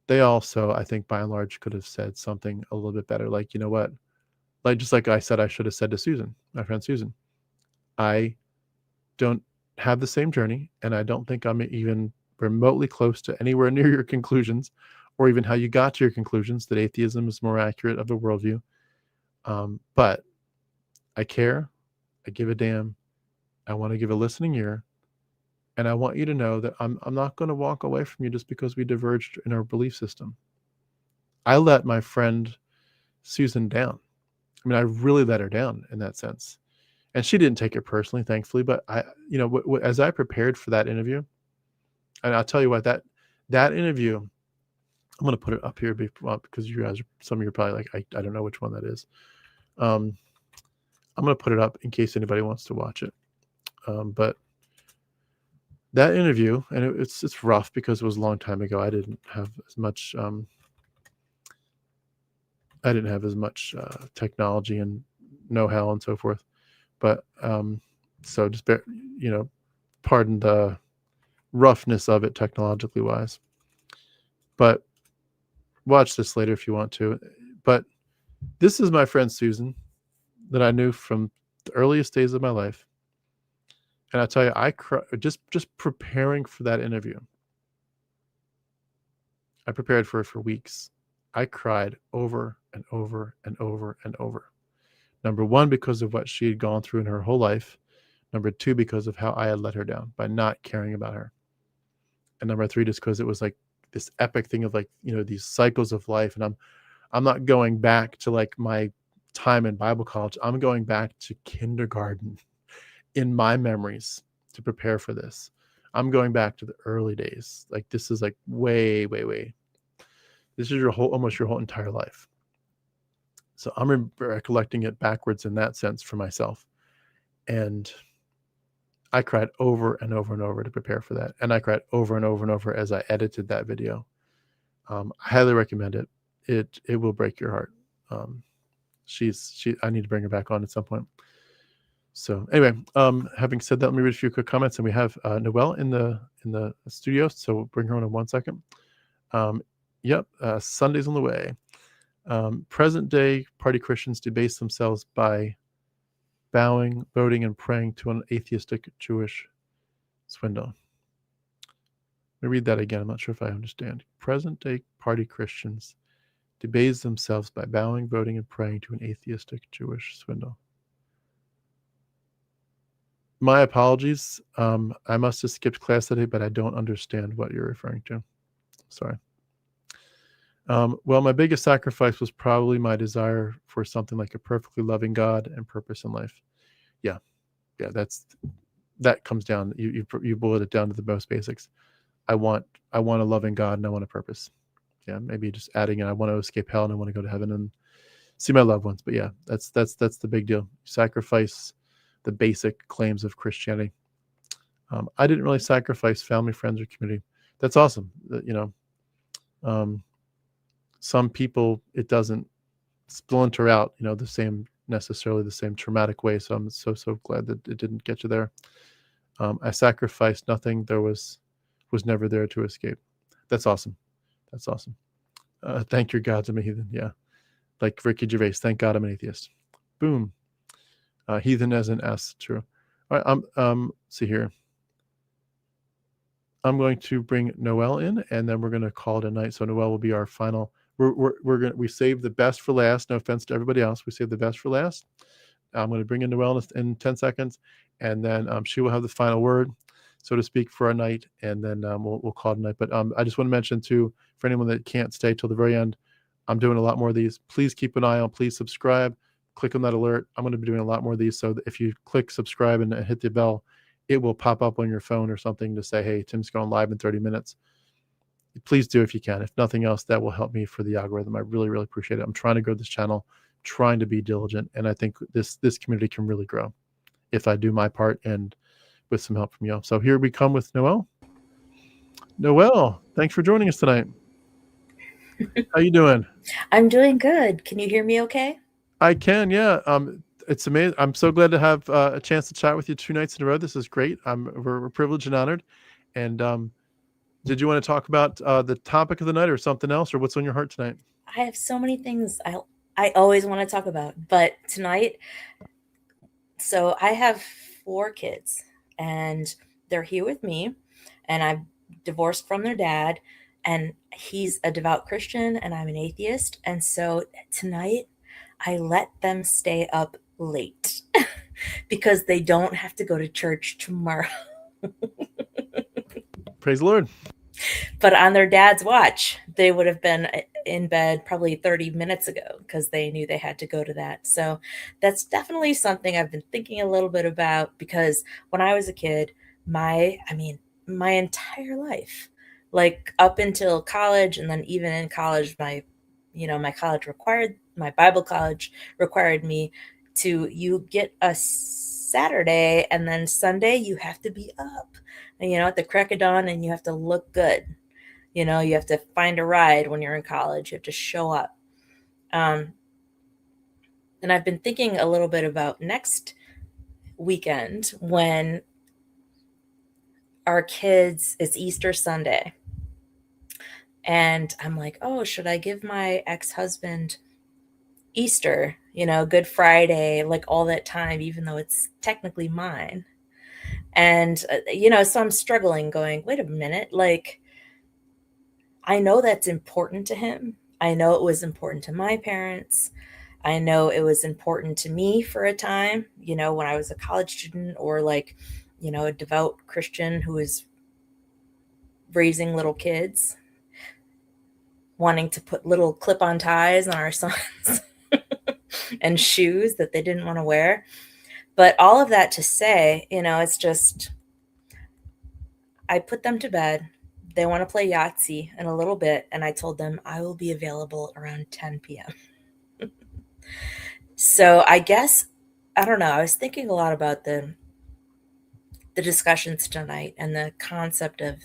they also, I think, by and large, could have said something a little bit better. Like, you know what? Just like I said, I should have said to Susan, my friend Susan, I don't have the same journey, and I don't think I'm even remotely close to anywhere near your conclusions, or even how you got to your conclusions that atheism is more accurate of a worldview. But I care. I give a damn. I want to give a listening ear. And I want you to know that I'm not going to walk away from you just because we diverged in our belief system. I let my friend Susan down. I mean, I really let her down in that sense. And she didn't take it personally, thankfully. But as I prepared for that interview, and I'll tell you what, that interview, I'm going to put it up here because you guys, some of you are probably like, I don't know which one that is. I'm going to put it up in case anybody wants to watch it. But that interview, and it's rough because it was a long time ago. I didn't have as much technology and know-how and so forth. But so just pardon the roughness of it technologically wise. But watch this later if you want to. But this is my friend Susan that I knew from the earliest days of my life. And I tell you, I just preparing for that interview. I prepared for it for weeks. I cried over and over and over and over. Number one, because of what she had gone through in her whole life. Number two, because of how I had let her down by not caring about her. And number three, just because it was like this epic thing of these cycles of life. And I'm not going back to like my time in Bible college. I'm going back to kindergarten in my memories to prepare for this. I'm going back to the early days. Like this is like way, way, way. This is almost your whole entire life. So I'm recollecting it backwards in that sense for myself. And I cried over and over and over to prepare for that. And I cried over and over and over as I edited that video. I highly recommend it. It will break your heart. I need to bring her back on at some point. So anyway, having said that, let me read a few quick comments. And we have Noelle in the studio. So we'll bring her on in 1 second. Sunday's on the way. Present day party Christians debase themselves by bowing, voting, and praying to an atheistic Jewish swindle. Let me read that again. I'm not sure if I understand. Present day party Christians debase themselves by bowing, voting, and praying to an atheistic Jewish swindle. My apologies. I must have skipped class today, but I don't understand what you're referring to. Sorry. Well, my biggest sacrifice was probably my desire for something like a perfectly loving God and purpose in life. Yeah, that comes down. You boiled it down to the most basics. I want a loving God and I want a purpose. Yeah, maybe just adding in, I want to escape hell and I want to go to heaven and see my loved ones. But yeah, that's the big deal. Sacrifice the basic claims of Christianity. I didn't really sacrifice family, friends, or community. That's awesome. Some people, it doesn't splinter out, necessarily the same traumatic way. So I'm so glad that it didn't get you there. I sacrificed nothing. There was never there to escape. That's awesome. That's awesome. Thank your gods, I'm a heathen. Yeah. Like Ricky Gervais, thank God I'm an atheist. Boom. Heathen as an S, true. All right, see here. I'm going to bring Noelle in, and then we're going to call it a night. So Noelle will be our final. We saved the best for last. No offense to everybody else. We saved the best for last. I'm going to bring in Noelle in 10 seconds, and then she will have the final word, so to speak, for our night, and then we'll call it a night. But I just want to mention too, for anyone that can't stay till the very end, I'm doing a lot more of these. Please keep an eye on. Please subscribe. Click on that alert. I'm going to be doing a lot more of these. So if you click subscribe and hit the bell, it will pop up on your phone or something to say, hey, Tim's going live in 30 minutes. Please do if you can. If nothing else, that will help me for the algorithm. I really, really appreciate it. I'm trying to grow this channel, trying to be diligent. And I think this community can really grow if I do my part and with some help from you. So here we come with Noelle. Noelle, thanks for joining us tonight. How you doing? I'm doing good. Can you hear me okay? I can, yeah. It's amazing. I'm so glad to have a chance to chat with you 2 nights in a row. This is great. We're privileged and honored. And did you want to talk about the topic of the night or something else, or what's on your heart tonight? I have so many things I always want to talk about, but tonight, so I have 4 kids and they're here with me, and I've divorced from their dad, and he's a devout Christian and I'm an atheist. And so tonight I let them stay up late because they don't have to go to church tomorrow. Praise the Lord. But on their dad's watch, they would have been in bed probably 30 minutes ago because they knew they had to go to that. So that's definitely something I've been thinking a little bit about, because when I was a kid, my entire life, like up until college, and then even in college, my Bible college required me to, you get a Saturday and then Sunday you have to be up, and at the crack of dawn, and you have to look good. You have to find a ride when you're in college. You have to show up. And I've been thinking a little bit about next weekend when our kids, it's Easter Sunday. And I'm like, oh, should I give my ex-husband Easter, Good Friday, like all that time, even though it's technically mine? And, so I'm struggling, going, wait a minute, like, I know that's important to him. I know it was important to my parents. I know it was important to me for a time, when I was a college student, or like, a devout Christian who was raising little kids, wanting to put little clip-on ties on our sons and shoes that they didn't want to wear. But all of that to say, it's just, I put them to bed. They want to play Yahtzee in a little bit, and I told them I will be available around 10 p.m. So I guess, I don't know, I was thinking a lot about the discussions tonight, and the concept of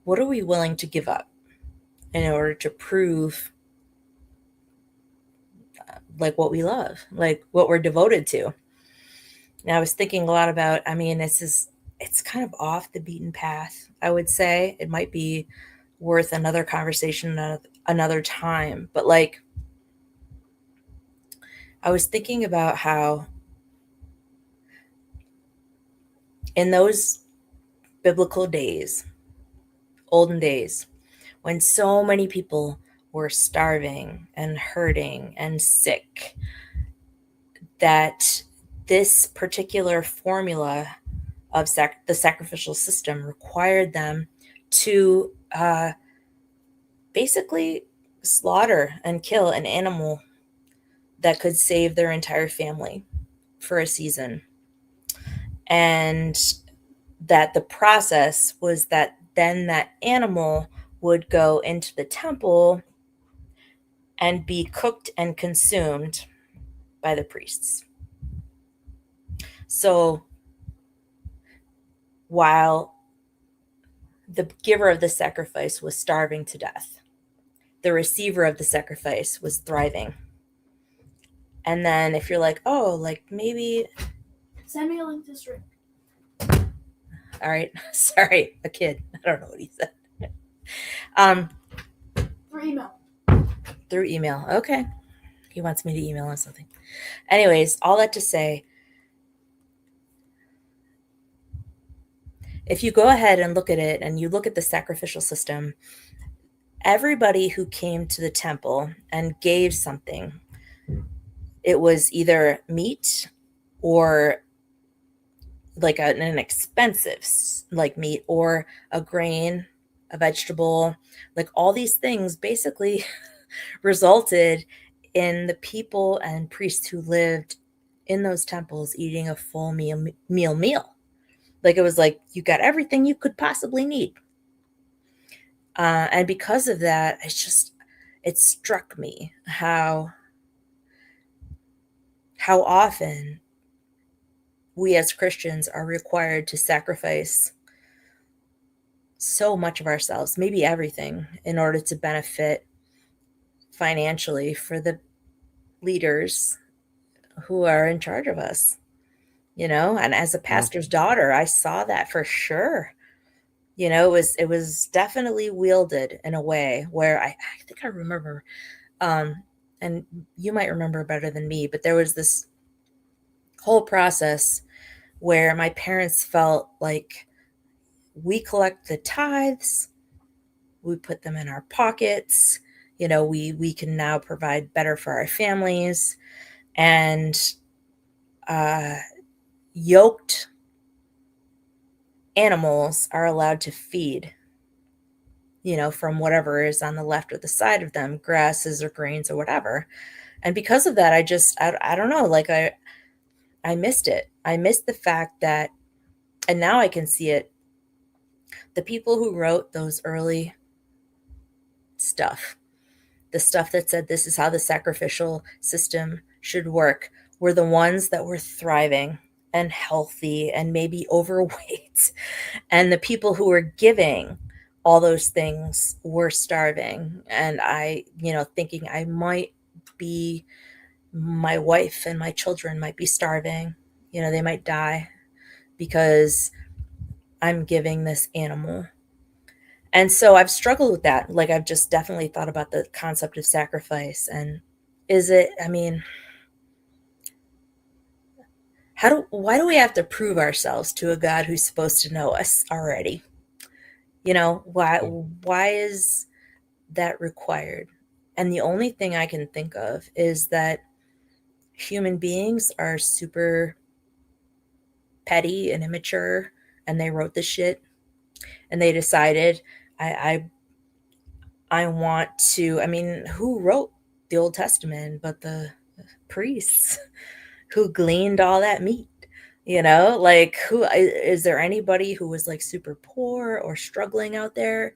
what are we willing to give up in order to prove like what we love, like what we're devoted to. Now I was thinking a lot about, it's kind of off the beaten path. I would say it might be worth another conversation another time. But like, I was thinking about how in those biblical days, olden days, when so many people were starving and hurting and sick, that this particular formula of the sacrificial system required them to basically slaughter and kill an animal that could save their entire family for a season. And that the process was that then that animal would go into the temple and be cooked and consumed by the priests. So while the giver of the sacrifice was starving to death, the receiver of the sacrifice was thriving. And then if you're like, oh, like maybe Send me a link to stream. all right, sorry, a kid. I don't know what he said. Through email. Through email. Okay. He wants me to email him something. Anyways, all that to say, if you go ahead and look at it and you look at the sacrificial system, everybody who came to the temple and gave something, it was either meat or like an expensive like meat, or a grain, a vegetable, like all these things basically resulted in the people and priests who lived in those temples eating a full meal. Like it was like you got everything you could possibly need. And because of that, it struck me how often we as Christians are required to sacrifice so much of ourselves, maybe everything, in order to benefit financially for the leaders who are in charge of us, you know? And as a pastor's daughter, I saw that for sure. You know, it was definitely wielded in a way where I think I remember, and you might remember better than me, but there was this whole process where my parents felt like we collect the tithes, we put them in our pockets, you know, we can now provide better for our families, and yoked animals are allowed to feed, you know, from whatever is on the left or the side of them, grasses or grains or whatever. And because of that, I don't know, like I missed it. I missed the fact that, and now I can see it. The people who wrote those early stuff, the stuff that said this is how the sacrificial system should work, were the ones that were thriving and healthy and maybe overweight. And the people who were giving all those things were starving. And I, you know, thinking I might be, my wife and my children might be starving, you know, they might die because I'm giving this animal. And so I've struggled with that. Like, I've just definitely thought about the concept of sacrifice. And is it, I mean, why do we have to prove ourselves to a God who's supposed to know us already? You know, why is that required? And the only thing I can think of is that human beings are super petty and immature, and they wrote this shit, and they decided, I want to, I mean, who wrote the Old Testament but the priests who gleaned all that meat? You know, like, who is there anybody who was like super poor or struggling out there?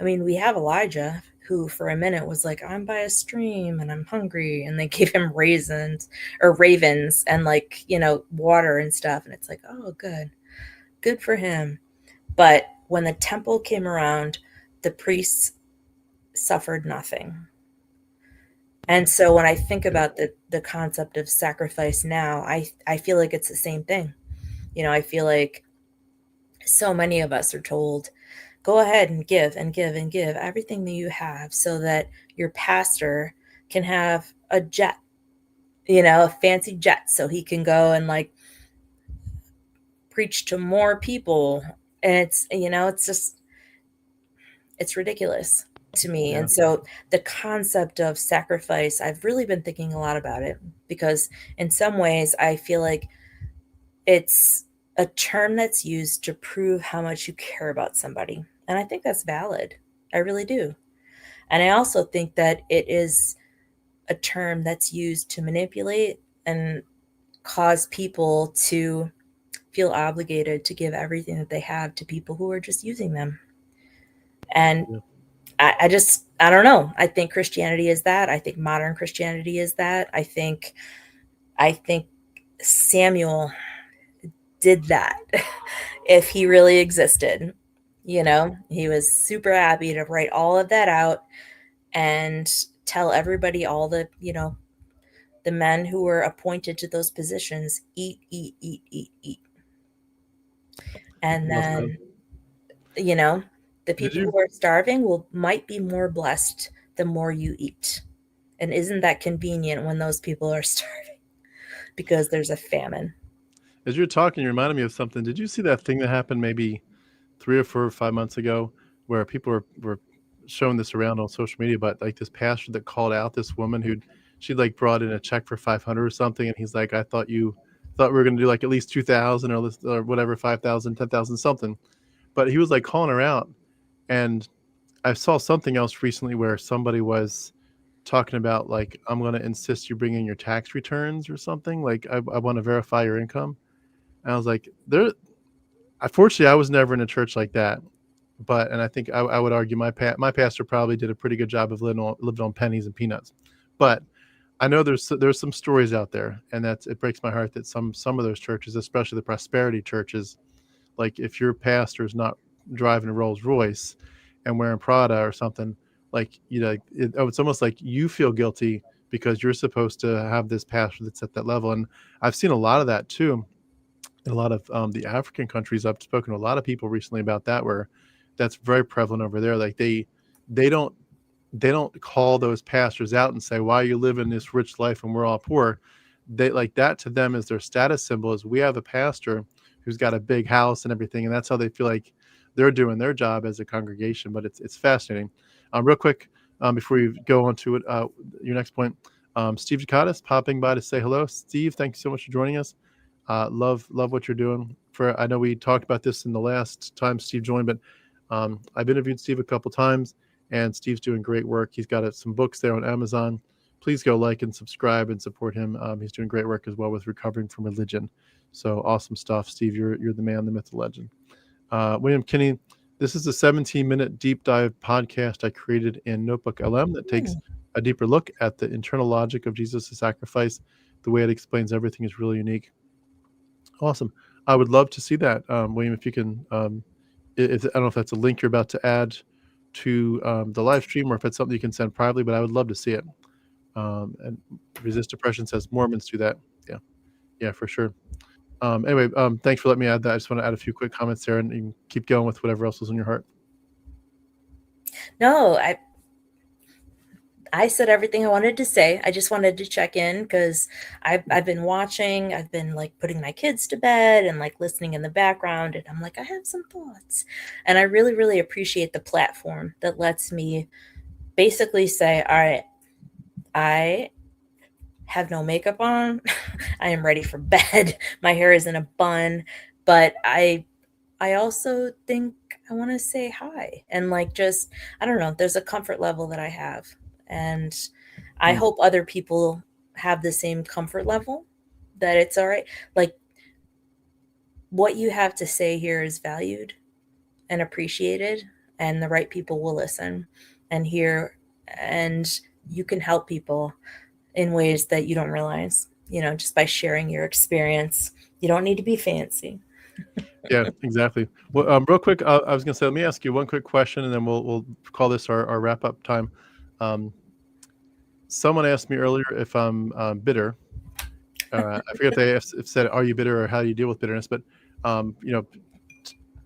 I mean, we have Elijah, who for a minute was like, I'm by a stream and I'm hungry, and they gave him raisins or ravens and, like, you know, water and stuff, and it's like, oh, good for him. But when the temple came around, the priests suffered nothing. And so when I think about the concept of sacrifice now, I feel like it's the same thing. You know, I feel like so many of us are told, go ahead and give and give and give everything that you have so that your pastor can have a jet, you know, a fancy jet, so he can go and, like, preach to more people. And it's, you know, it's just, it's ridiculous to me. Yeah. And so the concept of sacrifice, I've really been thinking a lot about it, because in some ways I feel like it's a term that's used to prove how much you care about somebody. And I think that's valid. I really do. And I also think that it is a term that's used to manipulate and cause people to feel obligated to give everything that they have to people who are just using them. And Yeah. I don't know. I think Christianity is that. I think modern Christianity is that. I think Samuel did that. If he really existed, you know, he was super happy to write all of that out and tell everybody, all the, you know, the men who were appointed to those positions, eat, eat, eat, eat, eat. And then, you know, the people who are starving might be more blessed the more you eat. And isn't that convenient when those people are starving because there's a famine? As you're talking, you reminded me of something. Did you see that thing that happened maybe 3 or 4 or 5 months ago, where people were showing this around on social media, but like this pastor that called out this woman she'd like brought in a check for 500 or something, and he's like, I thought we were going to do like at least 2,000 or whatever, 5,000, 10,000 something. But he was like calling her out. And I saw something else recently where somebody was talking about, like, I'm going to insist you bring in your tax returns or something. Like, I want to verify your income. And I was like, unfortunately, I was never in a church like that. And I think I would argue my pastor probably did a pretty good job of living on pennies and peanuts. But I know there's some stories out there, and it breaks my heart that some of those churches, especially the prosperity churches, like if your pastor's not driving a Rolls Royce and wearing Prada or something, like it's almost like you feel guilty because you're supposed to have this pastor that's at that level. And I've seen a lot of that too in a lot of the African countries. I've spoken to a lot of people recently about that, where that's very prevalent over there. Like they don't call those pastors out and say, why are you living this rich life and we're all poor? They like that to them is their status symbol, is we have a pastor who's got a big house and everything. And that's how they feel like they're doing their job as a congregation. But it's fascinating. Real quick, before you go on to it, your next point, Steve Jacotis popping by to say hello. Steve, thank you so much for joining us. Love what you're doing. I know we talked about this in the last time Steve joined, but I've interviewed Steve a couple times, and Steve's doing great work. He's got some books there on Amazon. Please go like and subscribe and support him. He's doing great work as well with recovering from religion. So awesome stuff, Steve. You're the man, the myth, the legend. William Kinney, this is a 17-minute deep dive podcast I created in Notebook LM that takes a deeper look at the internal logic of Jesus' sacrifice. The way it explains everything is really unique. Awesome. I would love to see that, William, if you can. I don't know if that's a link you're about to add to the live stream, or if it's something you can send privately, but I would love to see it. And Resist Depression says Mormons do that. Yeah, for sure. Anyway, thanks for letting me add that. I just want to add a few quick comments there, and you can keep going with whatever else was on your heart. No, I said everything I wanted to say. I just wanted to check in because I've been watching. I've been like putting my kids to bed and like listening in the background, and I'm like, I have some thoughts. And I really, really appreciate the platform that lets me basically say, all right, I have no makeup on. I am ready for bed. My hair is in a bun, but I also think I want to say hi and like just, I don't know, there's a comfort level that I have. And I hope other people have the same comfort level, that it's all right. Like what you have to say here is valued and appreciated, and the right people will listen and hear, and you can help people in ways that you don't realize, just by sharing your experience. You don't need to be fancy. Yeah, exactly. Well, real quick, I was going to say, let me ask you one quick question, and then we'll call this our wrap up time. Someone asked me earlier if I'm bitter. I forget if they said, "Are you bitter?" or "How do you deal with bitterness?" But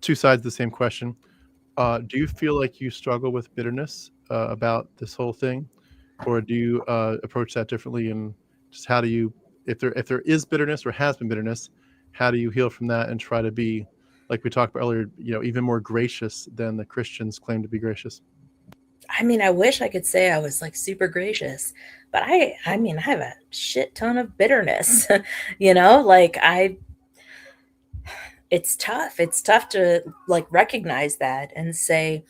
two sides of the same question. Do you feel like you struggle with bitterness about this whole thing, or do you approach that differently? And just how do you, if there is bitterness or has been bitterness, how do you heal from that and try to be, like we talked about earlier, even more gracious than the Christians claim to be gracious? I mean, I wish I could say I was like super gracious, but I have a shit ton of bitterness, it's tough. It's tough to like recognize that and say,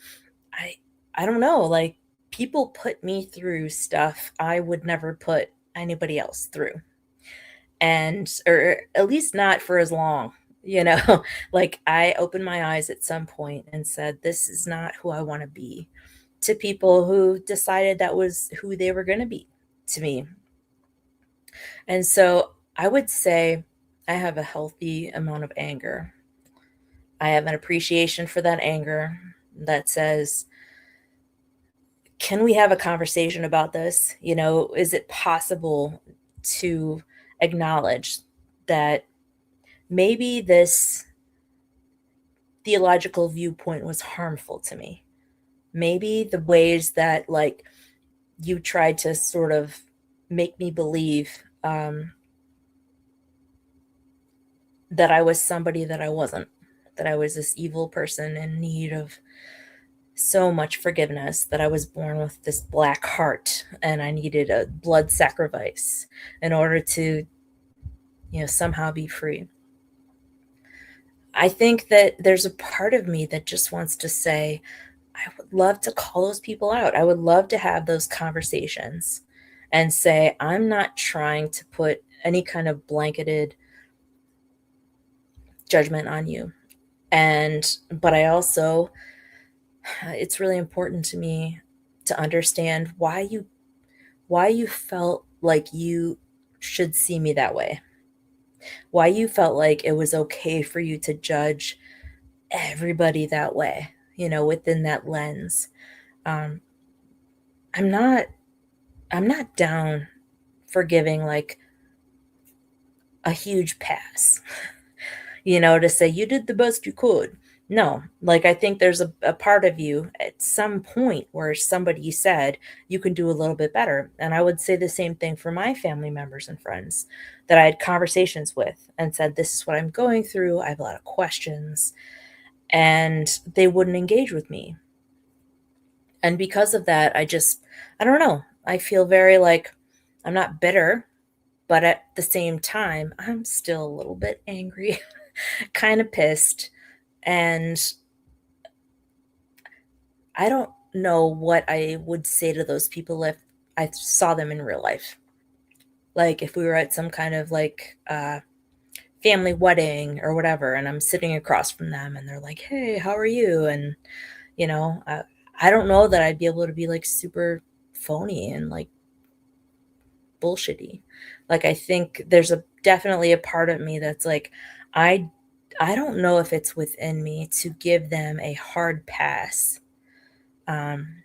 I don't know, like people put me through stuff I would never put anybody else through. Or at least not for as long, like I opened my eyes at some point and said, this is not who I want to be, to people who decided that was who they were going to be to me. And so I would say I have a healthy amount of anger. I have an appreciation for that anger that says, can we have a conversation about this? Is it possible to acknowledge that maybe this theological viewpoint was harmful to me? Maybe the ways that like you tried to sort of make me believe that I was somebody that I wasn't, that I was this evil person in need of so much forgiveness, that I was born with this black heart and I needed a blood sacrifice in order to, somehow be free. I think that there's a part of me that just wants to say, I would love to call those people out. I would love to have those conversations and say, I'm not trying to put any kind of blanketed judgment on you. But I also, it's really important to me to understand why you felt like you should see me that way. Why you felt like it was okay for you to judge everybody that way, within that lens. Um, I'm not down for giving like a huge pass, to say you did the best you could. No, like I think there's a part of you at some point where somebody said you can do a little bit better. And I would say the same thing for my family members and friends that I had conversations with and said, this is what I'm going through. I have a lot of questions. And they wouldn't engage with me. And because of that, I don't know. I feel very like I'm not bitter, but at the same time, I'm still a little bit angry, kind of pissed. And I don't know what I would say to those people if I saw them in real life. Like if we were at some kind of like family wedding or whatever, and I'm sitting across from them and they're like, hey, how are you? And, I don't know that I'd be able to be like super phony and like bullshitty. Like I think there's definitely a part of me that's like, I don't know if it's within me to give them a hard pass on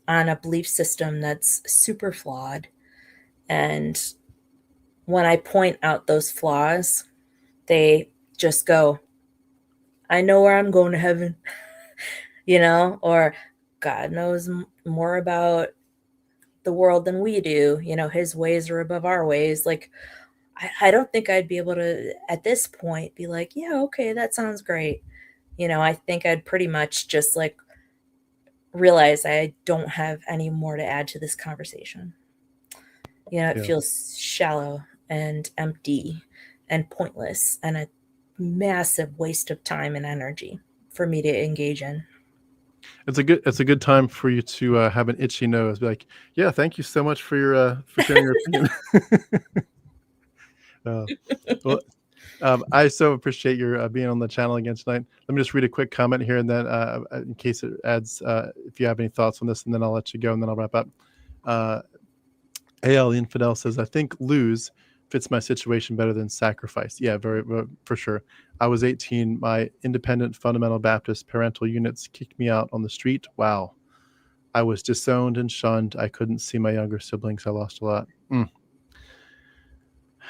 a belief system that's super flawed. And when I point out those flaws, they just go, I know where I'm going to heaven, or God knows more about the world than we do. His ways are above our ways. Like, I don't think I'd be able to, at this point, be like, yeah, okay, that sounds great. I think I'd pretty much just like realize I don't have any more to add to this conversation. It Yeah. feels shallow and empty and pointless and a massive waste of time and energy for me to engage in. It's a good time for you to have an itchy nose. Be like, yeah, thank you so much for your for sharing your opinion. Well, I so appreciate your being on the channel again tonight. Let me just read a quick comment here, and then in case it adds, if you have any thoughts on this, and then I'll let you go, and then I'll wrap up. AL Infidel says, I think lose fits my situation better than sacrifice. Yeah, very for sure. I was 18. My independent fundamental Baptist parental units kicked me out on the street. Wow. I was disowned and shunned. I couldn't see my younger siblings. I lost a lot.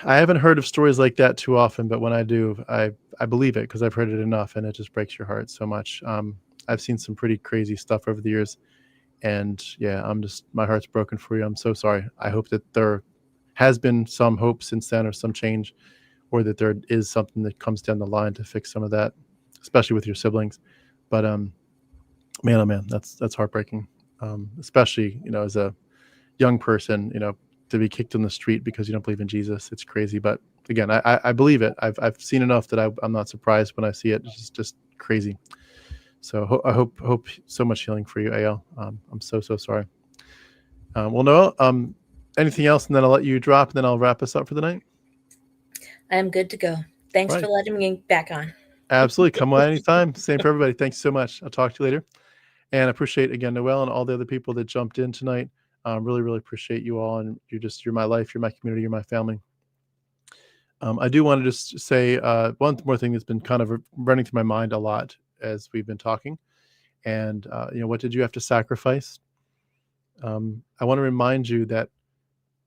I haven't heard of stories like that too often, but when I do, I believe it because I've heard it enough, and it just breaks your heart so much. I've seen some pretty crazy stuff over the years, and yeah, my heart's broken for you. I'm so sorry. I hope that there has been some hope since then, or some change, or that there is something that comes down the line to fix some of that, especially with your siblings. But man, oh man, that's heartbreaking. Especially as a young person, to be kicked on the street because you don't believe in Jesus. It's crazy. But again, I believe it. I've seen enough that I'm not surprised when I see it. It's just crazy. So I hope so much healing for you, AL. I'm so sorry. Well, Noah, anything else, and then I'll let you drop, and then I'll wrap us up for the night. I'm good to go. Thanks for letting me back on. Absolutely. Come on anytime. Same for everybody. Thanks so much. I'll talk to you later. And I appreciate, again, Noelle and all the other people that jumped in tonight. Really appreciate you all. And you're my life, you're my community, you're my family. I do want to just say one more thing that's been kind of running through my mind a lot as we've been talking. And, what did you have to sacrifice? I want to remind you that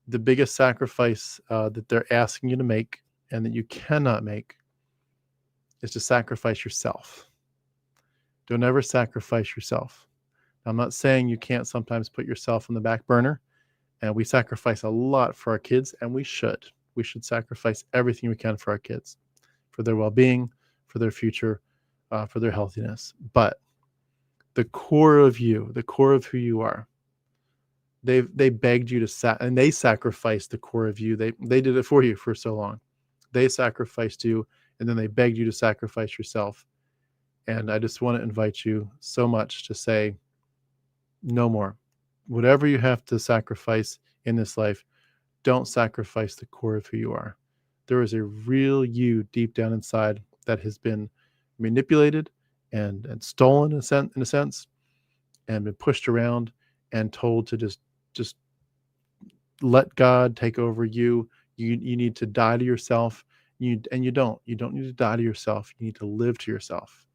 the biggest sacrifice that they're asking you to make and that you cannot make is to sacrifice yourself. Don't ever sacrifice yourself. I'm not saying you can't sometimes put yourself on the back burner, and we sacrifice a lot for our kids, and we should. We should sacrifice everything we can for our kids, for their well-being, for their future, for their healthiness. But the core of you, the core of who you are, they begged you to and they sacrificed the core of you. They did it for you for so long. They sacrificed you, and then they begged you to sacrifice yourself. And I just want to invite you so much to say, no more. Whatever you have to sacrifice in this life, don't sacrifice the core of who you are. There is a real you deep down inside that has been manipulated and stolen in a sense, and been pushed around and told to just let God take over you. You need to die to yourself. You don't need to die to yourself. You need to live to yourself,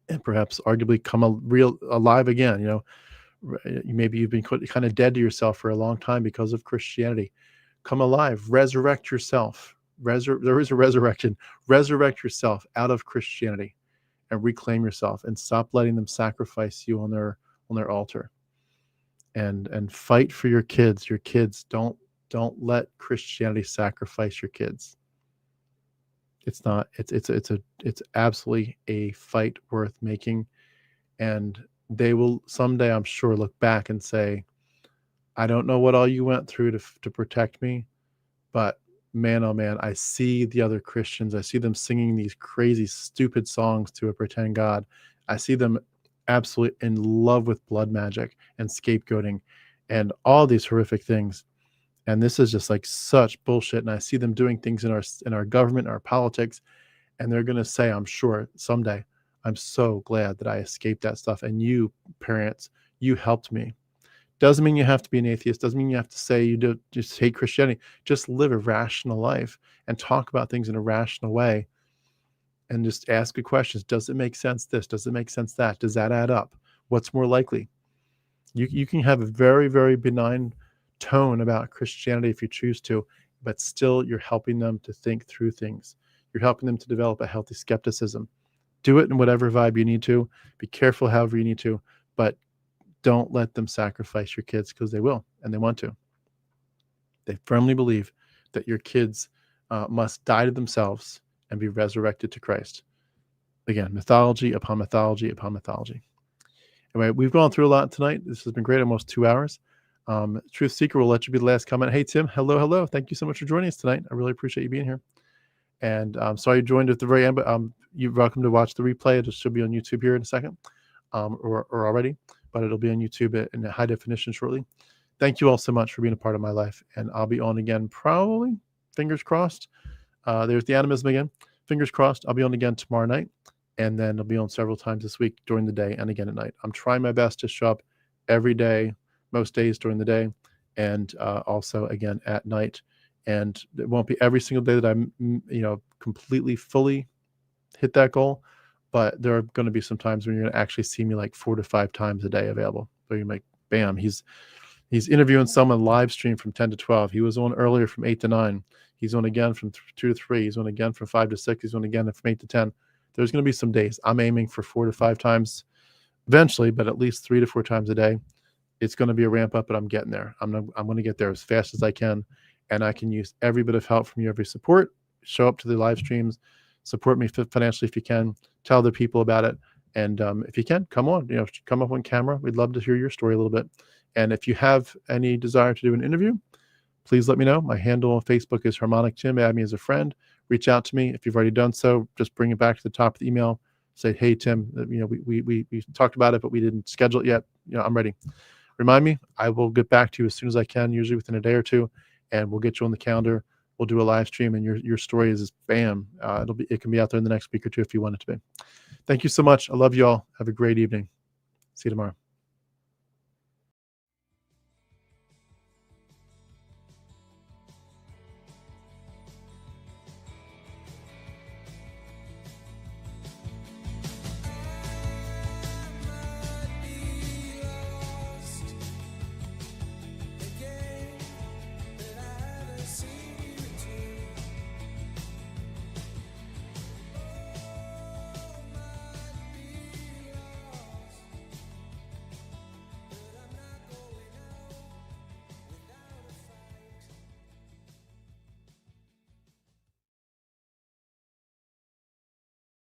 and perhaps arguably come alive again. Maybe you've been kind of dead to yourself for a long time because of Christianity. Come alive, resurrect yourself. There is a resurrection. Resurrect yourself out of Christianity and reclaim yourself, and stop letting them sacrifice you on their altar. And fight for your kids. Your kids, don't let Christianity sacrifice your kids. It's absolutely a fight worth making, and they will someday, I'm sure, look back and say, I don't know what all you went through to protect me, but man, oh man, I see the other Christians. I see them singing these crazy, stupid songs to a pretend God. I see them absolutely in love with blood magic and scapegoating and all these horrific things. And this is just like such bullshit. And I see them doing things in our government, our politics, and they're going to say, I'm sure someday, I'm so glad that I escaped that stuff. And you, parents, you helped me. Doesn't mean you have to be an atheist. Doesn't mean you have to say you just hate Christianity. Just live a rational life and talk about things in a rational way. And just ask good questions. Does it make sense this? Does it make sense that? Does that add up? What's more likely? You can have a very, very benign tone about Christianity if you choose to, but still you're helping them to think through things. You're helping them to develop a healthy skepticism. Do it in whatever vibe you need to. Be careful however you need to, but don't let them sacrifice your kids, because they will, and they want to. They firmly believe that your kids must die to themselves and be resurrected to Christ. Again, mythology upon mythology upon mythology. Anyway, we've gone through a lot tonight. This has been great, almost 2 hours. Truth Seeker will let you be the last comment. Hey, Tim, hello. Thank you so much for joining us tonight. I really appreciate you being here. And I'm sorry you joined at the very end, but you're welcome to watch the replay. It should be on YouTube here in a second, or already, but it'll be on YouTube in high definition shortly. Thank you all so much for being a part of my life. And I'll be on again, probably, fingers crossed. There's the animism again. Fingers crossed. I'll be on again tomorrow night. And then I'll be on several times this week during the day and again at night. I'm trying my best to show up every day, most days during the day, and also again at night. And it won't be every single day that I'm, completely, fully hit that goal. But there are going to be some times when you're going to actually see me like 4 to 5 times a day available. So you're like, bam, he's interviewing someone live stream from 10 to 12. He was on earlier from 8 to 9. He's on again from 2 to 3. He's on again from 5 to 6. He's on again from 8 to 10. There's going to be some days. I'm aiming for 4 to 5 times eventually, but at least 3 to 4 times a day. It's going to be a ramp up, but I'm getting there. I'm going to get there as fast as I can. And I can use every bit of help from you, every support. Show up to the live streams. Support me financially if you can. Tell other people about it. And if you can, come on. Come up on camera. We'd love to hear your story a little bit. And if you have any desire to do an interview, please let me know. My handle on Facebook is Harmonic Tim. Add me as a friend. Reach out to me. If you've already done so, just bring it back to the top of the email. Say, hey, Tim, we talked about it, but we didn't schedule it yet. I'm ready. Remind me. I will get back to you as soon as I can, usually within a day or two, and we'll get you on the calendar. We'll do a live stream, and your story is bam. It can be out there in the next week or two if you want it to be. Thank you so much. I love you all. Have a great evening. See you tomorrow.